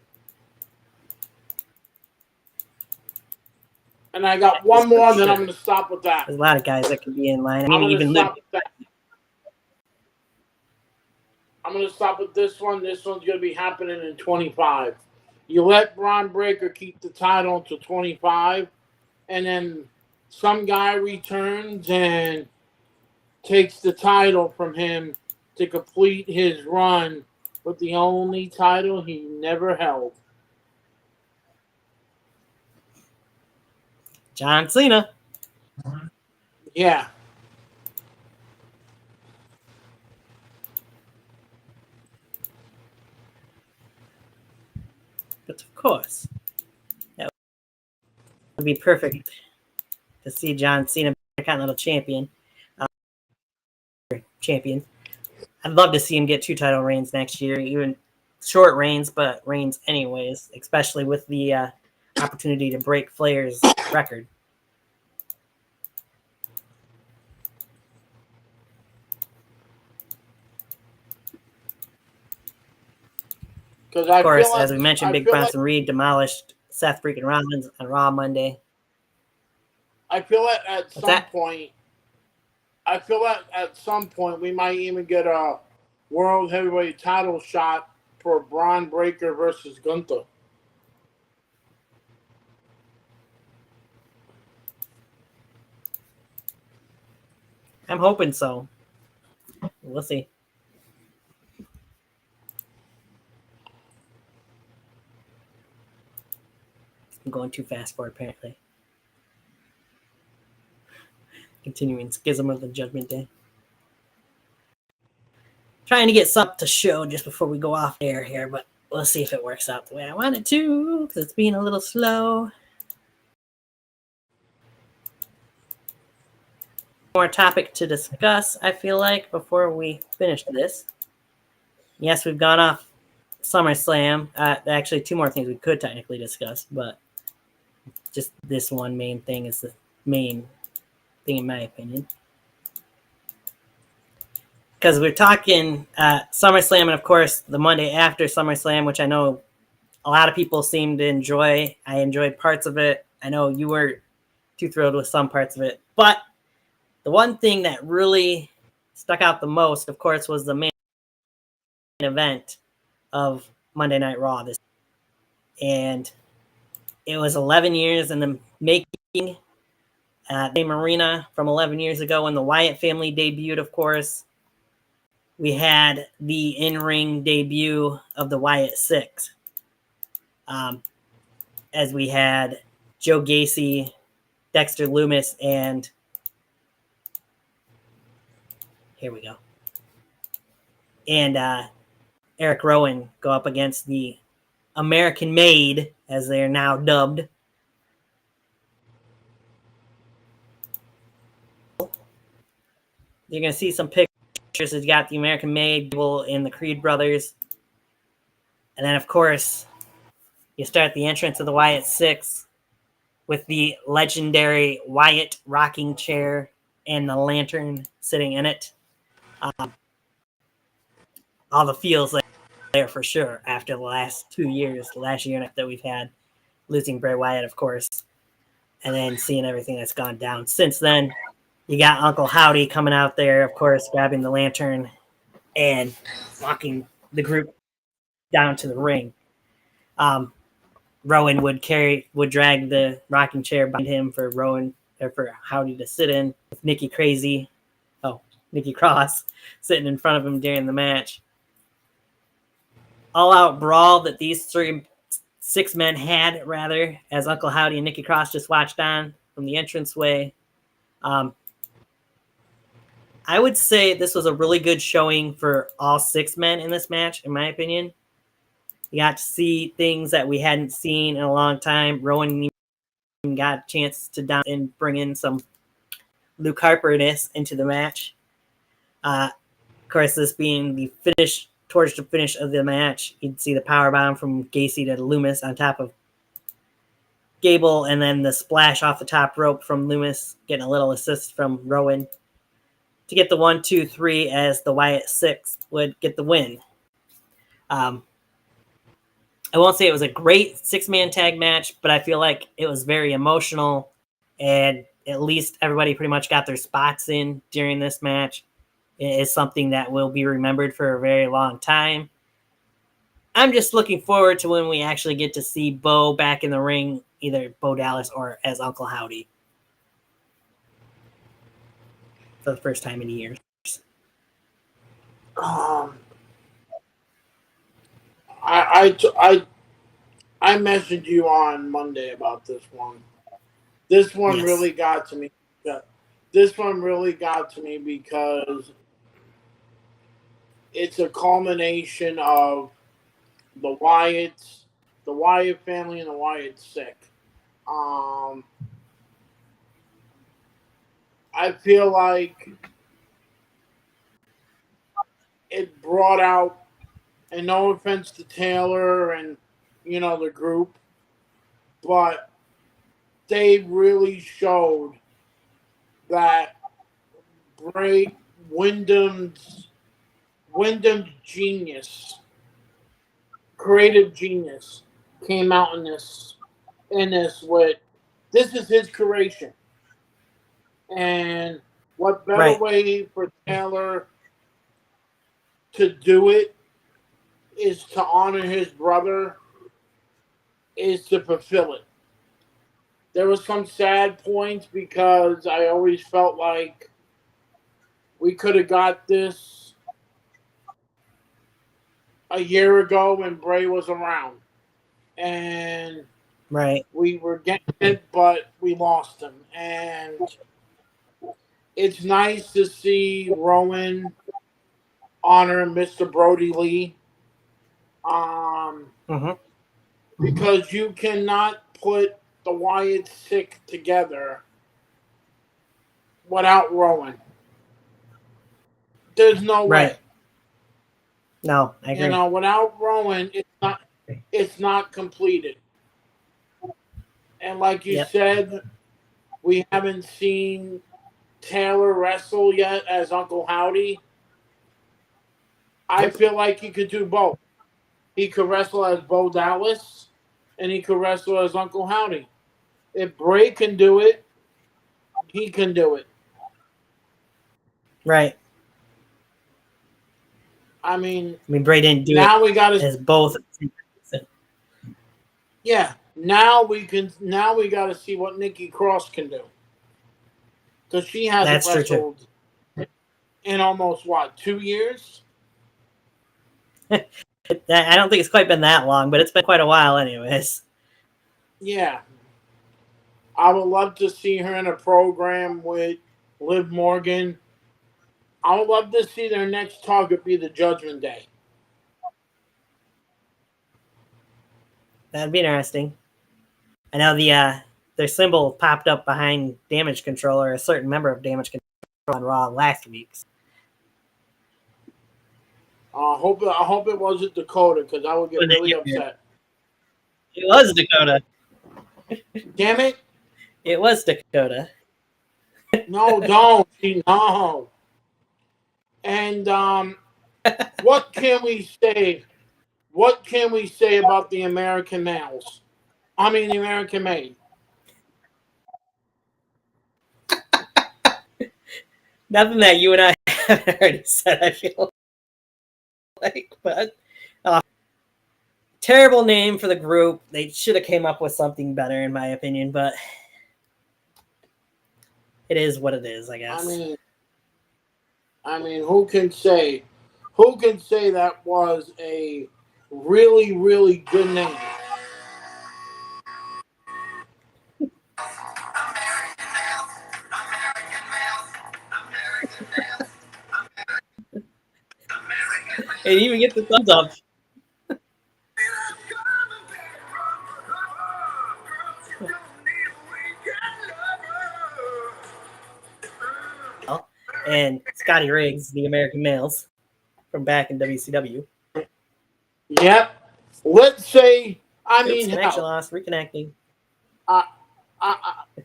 And I got one more, then I'm going to stop with that. There's a lot of guys that could be in line. I mean, even I'm going to stop with this one. This one's going to be happening in 25. You let Braun Breaker keep the title to 25, and then some guy returns and takes the title from him to complete his run with the only title he never held. John Cena. Yeah. But of course, that would be perfect to see John Cena, Continental Champion. I'd love to see him get 2 title reigns next year, even short reigns, but reigns anyways, especially with the opportunity to break Flair's record. Of course, as we mentioned, Big Bronson Reed demolished Seth freaking Rollins on Raw Monday. I feel like at some point we might even get a World Heavyweight title shot for Braun Breaker versus Gunther. I'm hoping so. We'll see. I'm going too fast for it, apparently. Continuing Schism of the Judgment Day. Trying to get something to show just before we go off air here, but we'll see if it works out the way I want it to, because it's being a little slow. More topic to discuss, I feel like, before we finish this. Yes, we've gone off SummerSlam. Actually, 2 more things we could technically discuss, but just this one main thing is the main thing in my opinion. Because we're talking SummerSlam and, of course, the Monday after SummerSlam, which I know a lot of people seem to enjoy. I enjoyed parts of it. I know you were too thrilled with some parts of it. But the one thing that really stuck out the most, of course, was the main event of Monday Night Raw. And it was 11 years in the making at the same arena from 11 years ago when the Wyatt family debuted, of course. We had the in-ring debut of the Wyatt Six. As we had Joe Gacy, Dexter Lumis, and here we go. And Eric Rowan go up against the American Made, as they are now dubbed. You're going to see some pictures You got the American Made Gable and the Creed brothers. And then, of course, you start the entrance of the Wyatt Six with the legendary Wyatt rocking chair and the lantern sitting in it. All the feels there for sure after the last 2 years, the last year and a half that we've had, losing Bray Wyatt, of course, and then seeing everything that's gone down since then. You got Uncle Howdy coming out there, of course, grabbing the lantern and walking the group down to the ring. Rowan would drag the rocking chair behind him for Howdy to sit in, with Nikki Cross sitting in front of him during the match. All out brawl that these six men had, rather, as Uncle Howdy and Nikki Cross just watched on from the entranceway. I would say this was a really good showing for all six men in this match, in my opinion. You got to see things that we hadn't seen in a long time. Rowan even got a chance to down and bring in some Luke Harper-ness into the match. Of course, this being the finish, towards the finish of the match, you'd see the powerbomb from Gacy to Loomis on top of Gable, and then the splash off the top rope from Loomis, getting a little assist from Rowan to get the 1, 2, 3 as the Wyatt Six would get the win. I won't say it was a great six-man tag match, but I feel like it was very emotional, and at least everybody pretty much got their spots in during this match. It is something that will be remembered for a very long time. I'm just looking forward to when we actually get to see Bo back in the ring, either Bo Dallas or as Uncle Howdy, for the first time in years. I messaged you on Monday about this one. This one Yes. really got to me. This one really got to me because it's a culmination of the Wyatt family and the Wyatt Six. I feel like it brought out, and no offense to Taylor and the group, but they really showed that Wyndham's genius, creative genius, came out in this with this is his creation, and what better way for Taylor to do it is to honor his brother, is to fulfill it. There were some sad points because I always felt like we could have got this a year ago when Bray was around. And we were getting it, but we lost him. And it's nice to see Rowan honor Mr. Brody Lee. Because you cannot put the Wyatt Six together without Rowan. There's no way. No, I agree. Without Rowan, it's not completed. And like you said, we haven't seen Taylor wrestle yet as Uncle Howdy. I feel like he could do both. He could wrestle as Bo Dallas, and he could wrestle as Uncle Howdy. If Bray can do it, he can do it. Right. I mean, Bray didn't do now it we got as both. Yeah. Now we got to see what Nikki Cross can do, because she hasn't wrestled in almost 2 years. I don't think it's quite been that long, but it's been quite a while, anyways. Yeah. I would love to see her in a program with Liv Morgan. I would love to see their next target be the Judgment Day. That'd be interesting. I know their symbol popped up behind Damage Control, or a certain member of Damage Control on Raw last week. I hope it wasn't Dakota because I would get really upset. It was Dakota. Damn it! It was Dakota. No, don't. No. And what can we say? What can we say about the American males? I mean, the American made. Nothing that you and I haven't already said, I feel like. But terrible name for the group. They should have came up with something better, in my opinion. But it is what it is, I guess. I mean, who can say? Who can say that was a really, really good name? And even get the thumbs up. And Scotty Riggs, the American males from back in WCW. Yep. Let's say, Oops, connection lost, reconnecting. Oh,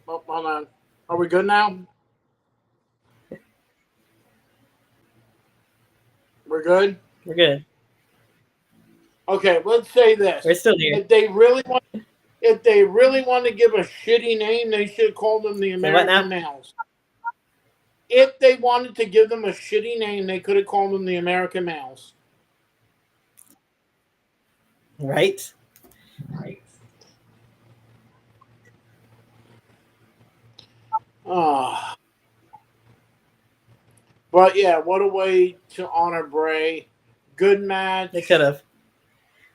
hold on. Are we good now? We're good? We're good. Okay, let's say this. We're still here. If they really want to give a shitty name, they should call them the American Males. If they wanted to give them a shitty name, they could have called them the American Males. Right. Oh. But yeah, what a way to honor Bray. Good match. They could have.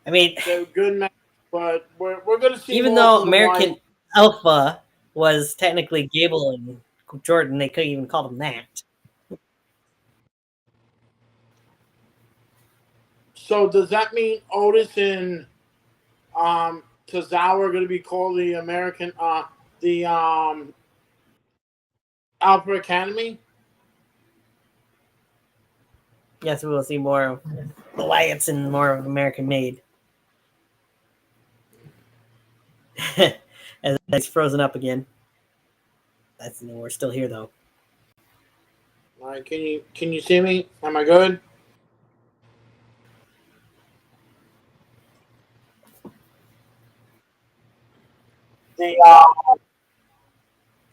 I mean, good match, but we're going to see. Even though American Alpha was technically Gable and Jordan, they couldn't even call them that. So does that mean Otis and Tozawa are going to be called the American, the Alpha Academy? Yes, we will see more of Alliance and more of American Made. As it's frozen up again. We're still here though. All right, can you see me? Am I good?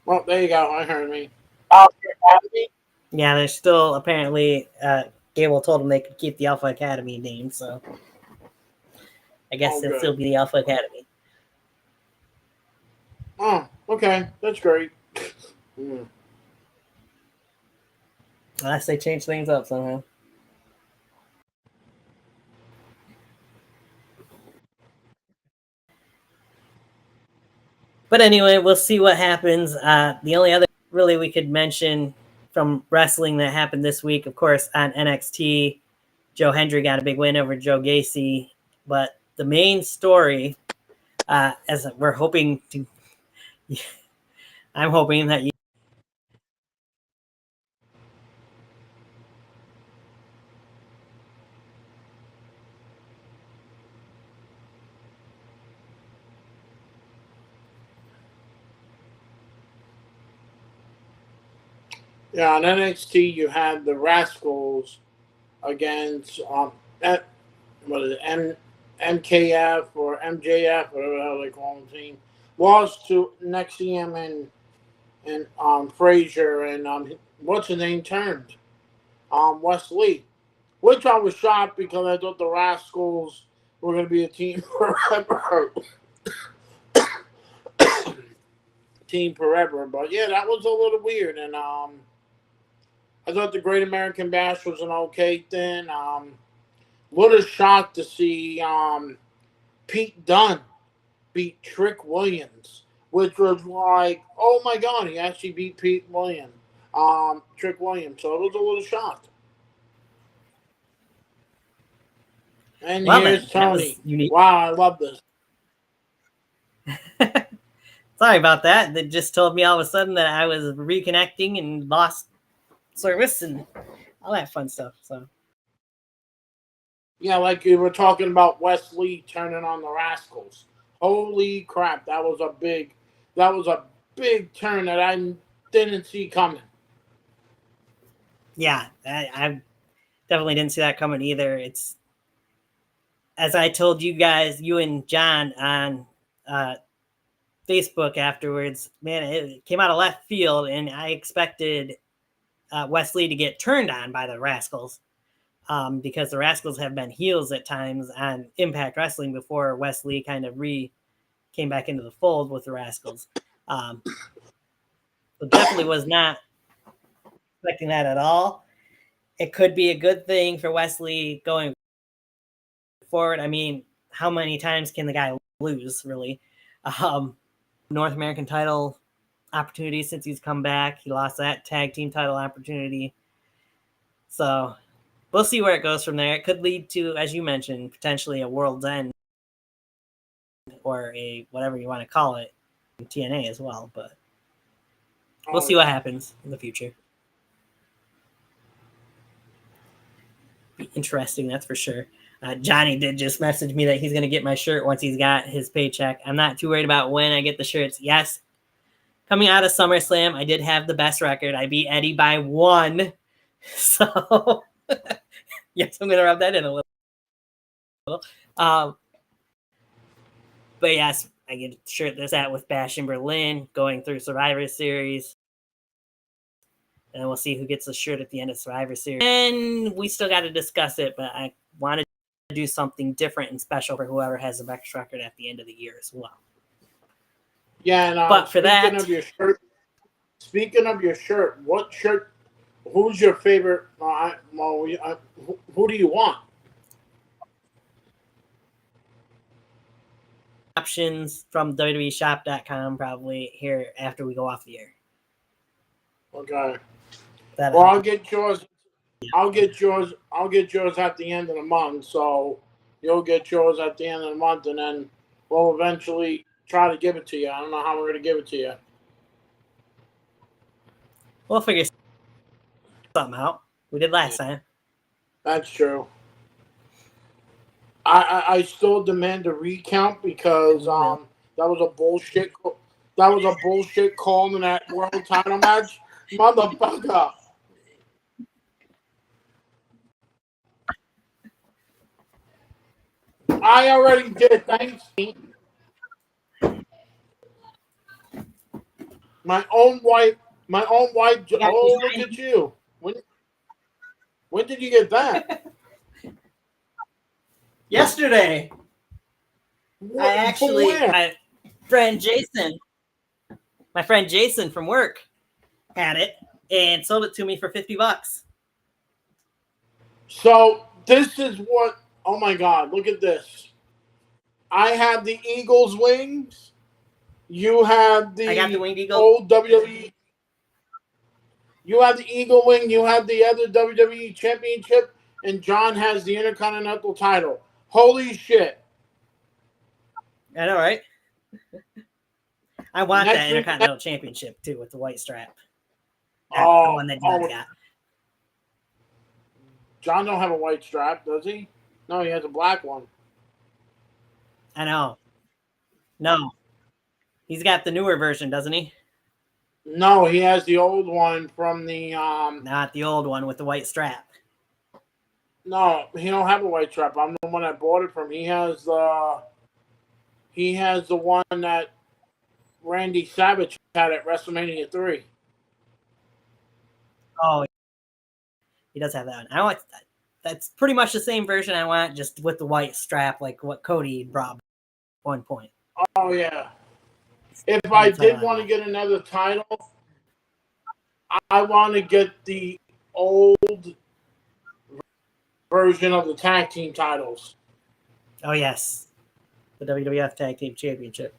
Well, there you go. I heard me. Yeah, there's still apparently Gable told them they could keep the Alpha Academy name, so I guess it'll still be the Alpha Academy. Oh, okay, that's great. Unless they change things up somehow. But anyway, we'll see what happens. The only other really we could mention from wrestling that happened this week, of course, on NXT, Joe Hendry got a big win over Joe Gacy. But the main story, as we're hoping to, I'm hoping that you. Yeah, on NXT you had the Rascals against what is it, MKF or MJF, whatever the hell they call them team. Lost to Nexium and Frazier and what's his name turned? Wesley. Which I was shocked because I thought the Rascals were going to be a team forever. Team forever. But yeah, that was a little weird. And I thought the Great American Bash was an okay thing. What a shock to see Pete Dunne beat Trick Williams, which was like, oh my God, he actually beat Trick Williams. So it was a little shocked. And here's Tony. Wow, I love this. Sorry about that. They just told me all of a sudden that I was reconnecting and lost service and all that fun stuff. So Yeah, like you were talking about Wesley turning on the Rascals. Holy crap, that was a big turn that I didn't see coming. Yeah, I definitely didn't see that coming either. It's as I told you guys, you and John on uh, Facebook afterwards. Man, it came out of left field, and I expected Wesley to get turned on by the Rascals. Because the Rascals have been heels at times on Impact Wrestling before Wesley kind of came back into the fold with the Rascals. Um, so definitely was not expecting that at all. It could be a good thing for Wesley going forward. I mean, how many times can the guy lose, really? North American title opportunity since he's come back. He lost that tag team title opportunity. So we'll see where it goes from there. It could lead to, as you mentioned, potentially a World's End or a whatever you want to call it, TNA as well. But we'll see what happens in the future. Be interesting, that's for sure. Johnny did just message me that he's going to get my shirt once he's got his paycheck. I'm not too worried about when I get the shirts. Yes, coming out of SummerSlam, I did have the best record. I beat Eddie by 1. So, yes, I'm going to rub that in a little. But yes, I get a shirt that's at with Bash in Berlin going through Survivor Series. And we'll see who gets the shirt at the end of Survivor Series. And we still got to discuss it, but I wanted to do something different and special for whoever has the best record at the end of the year as well. Yeah, and but for that, speaking of your shirt, what shirt? Who's your favorite? Who do you want? Options from WWEshop.com probably here after we go off the air. Okay. Well, I'll get yours. I'll get yours. I'll get yours at the end of the month. So you'll get yours at the end of the month, and then we'll eventually try to give it to you. I don't know how we're going to give it to you. We'll figure something out. We did last time. That's true. I still demand a recount because that was a bullshit. That was a bullshit call in that world title match, motherfucker. I already did. Thanks. My own wife. My own wife. Oh, look at you. When did you get that? Yesterday. I actually, my friend Jason from work had it and sold it to me for $50. So this is what, oh my God, look at this. I have the Eagles wings. You have I got the winged eagle. Old WWE. You have the Eagle wing. You have the other WWE championship. And John has the Intercontinental title. Holy shit. I know, right? I want that Intercontinental Championship, too, with the white strap. That's the one that John got. John don't have a white strap, does he? No, he has a black one. I know. No. He's got the newer version, doesn't he? No, he has the old one from the... Not the old one with the white strap. No, he don't have a white strap. I'm the one that bought it from. He has the one that Randy Savage had at WrestleMania 3. Oh, he does have that one. I want that. That's pretty much the same version I want, just with the white strap, like what Cody brought at one point. Oh, yeah. If I did want to get another title, I want to get the old version of the tag team titles. Oh, yes. The WWF Tag Team Championship.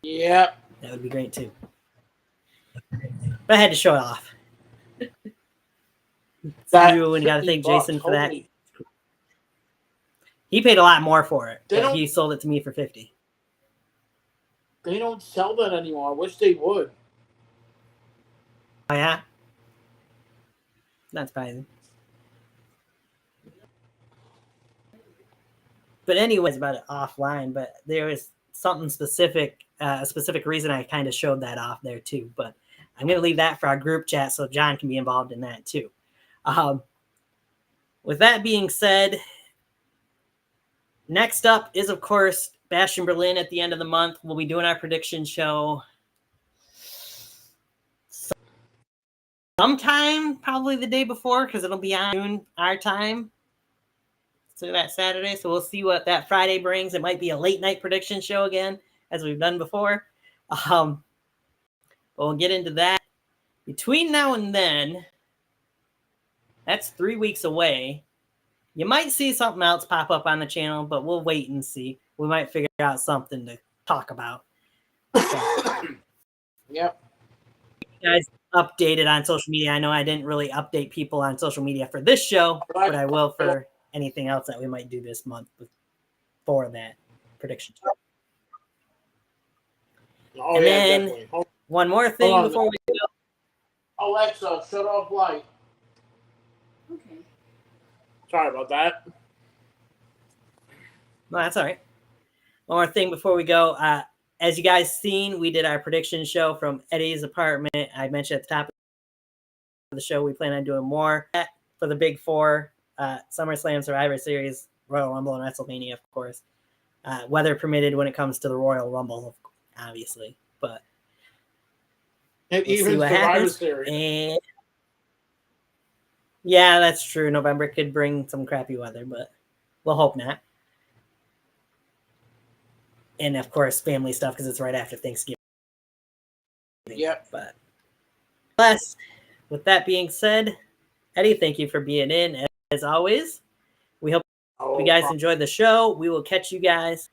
Yep. That would be great, too. But I had to show it off. You got to thank Jason for that. He paid a lot more for it, but he sold it to me for $50. They don't sell that anymore. I wish they would. Oh, yeah? Not surprising. But anyways, about it offline. But there was something specific, a specific reason I kind of showed that off there too. But I'm going to leave that for our group chat so John can be involved in that too. With that being said, next up is, of course, Bash in Berlin at the end of the month. We'll be doing our prediction show sometime, probably the day before, because it'll be on noon our time. So that Saturday. So we'll see what that Friday brings. It might be a late night prediction show again, as we've done before. But we'll get into that. Between now and then, that's 3 weeks away. You might see something else pop up on the channel, but we'll wait and see. We might figure out something to talk about. Yep. You guys updated on social media. I know I didn't really update people on social media for this show, but I will for anything else that we might do this month for that prediction. Oh, and yeah, then definitely. one more thing before we go. Alexa, shut off light. Okay. Sorry about that. No, that's all right. One more thing before we go. As you guys seen, we did our prediction show from Eddie's apartment. I mentioned at the top of the show, we plan on doing more for the big four, SummerSlam, Survivor Series, Royal Rumble, and WrestleMania, of course. Weather permitted when it comes to the Royal Rumble, obviously. But And we'll even see what Survivor happens. Series. And yeah, that's true. November could bring some crappy weather, but we'll hope not. And of course, family stuff because it's right after Thanksgiving. Yep. But plus, with that being said, Eddie, thank you for being in as always. We hope you guys enjoyed the show. We will catch you guys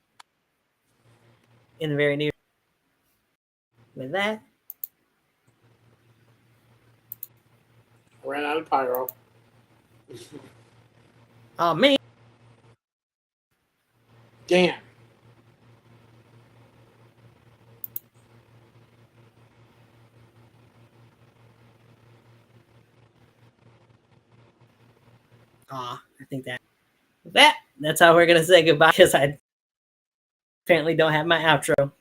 in the very near. With that, ran out of pyro. oh man, Damn. I think that's how we're gonna say goodbye because I apparently don't have my outro.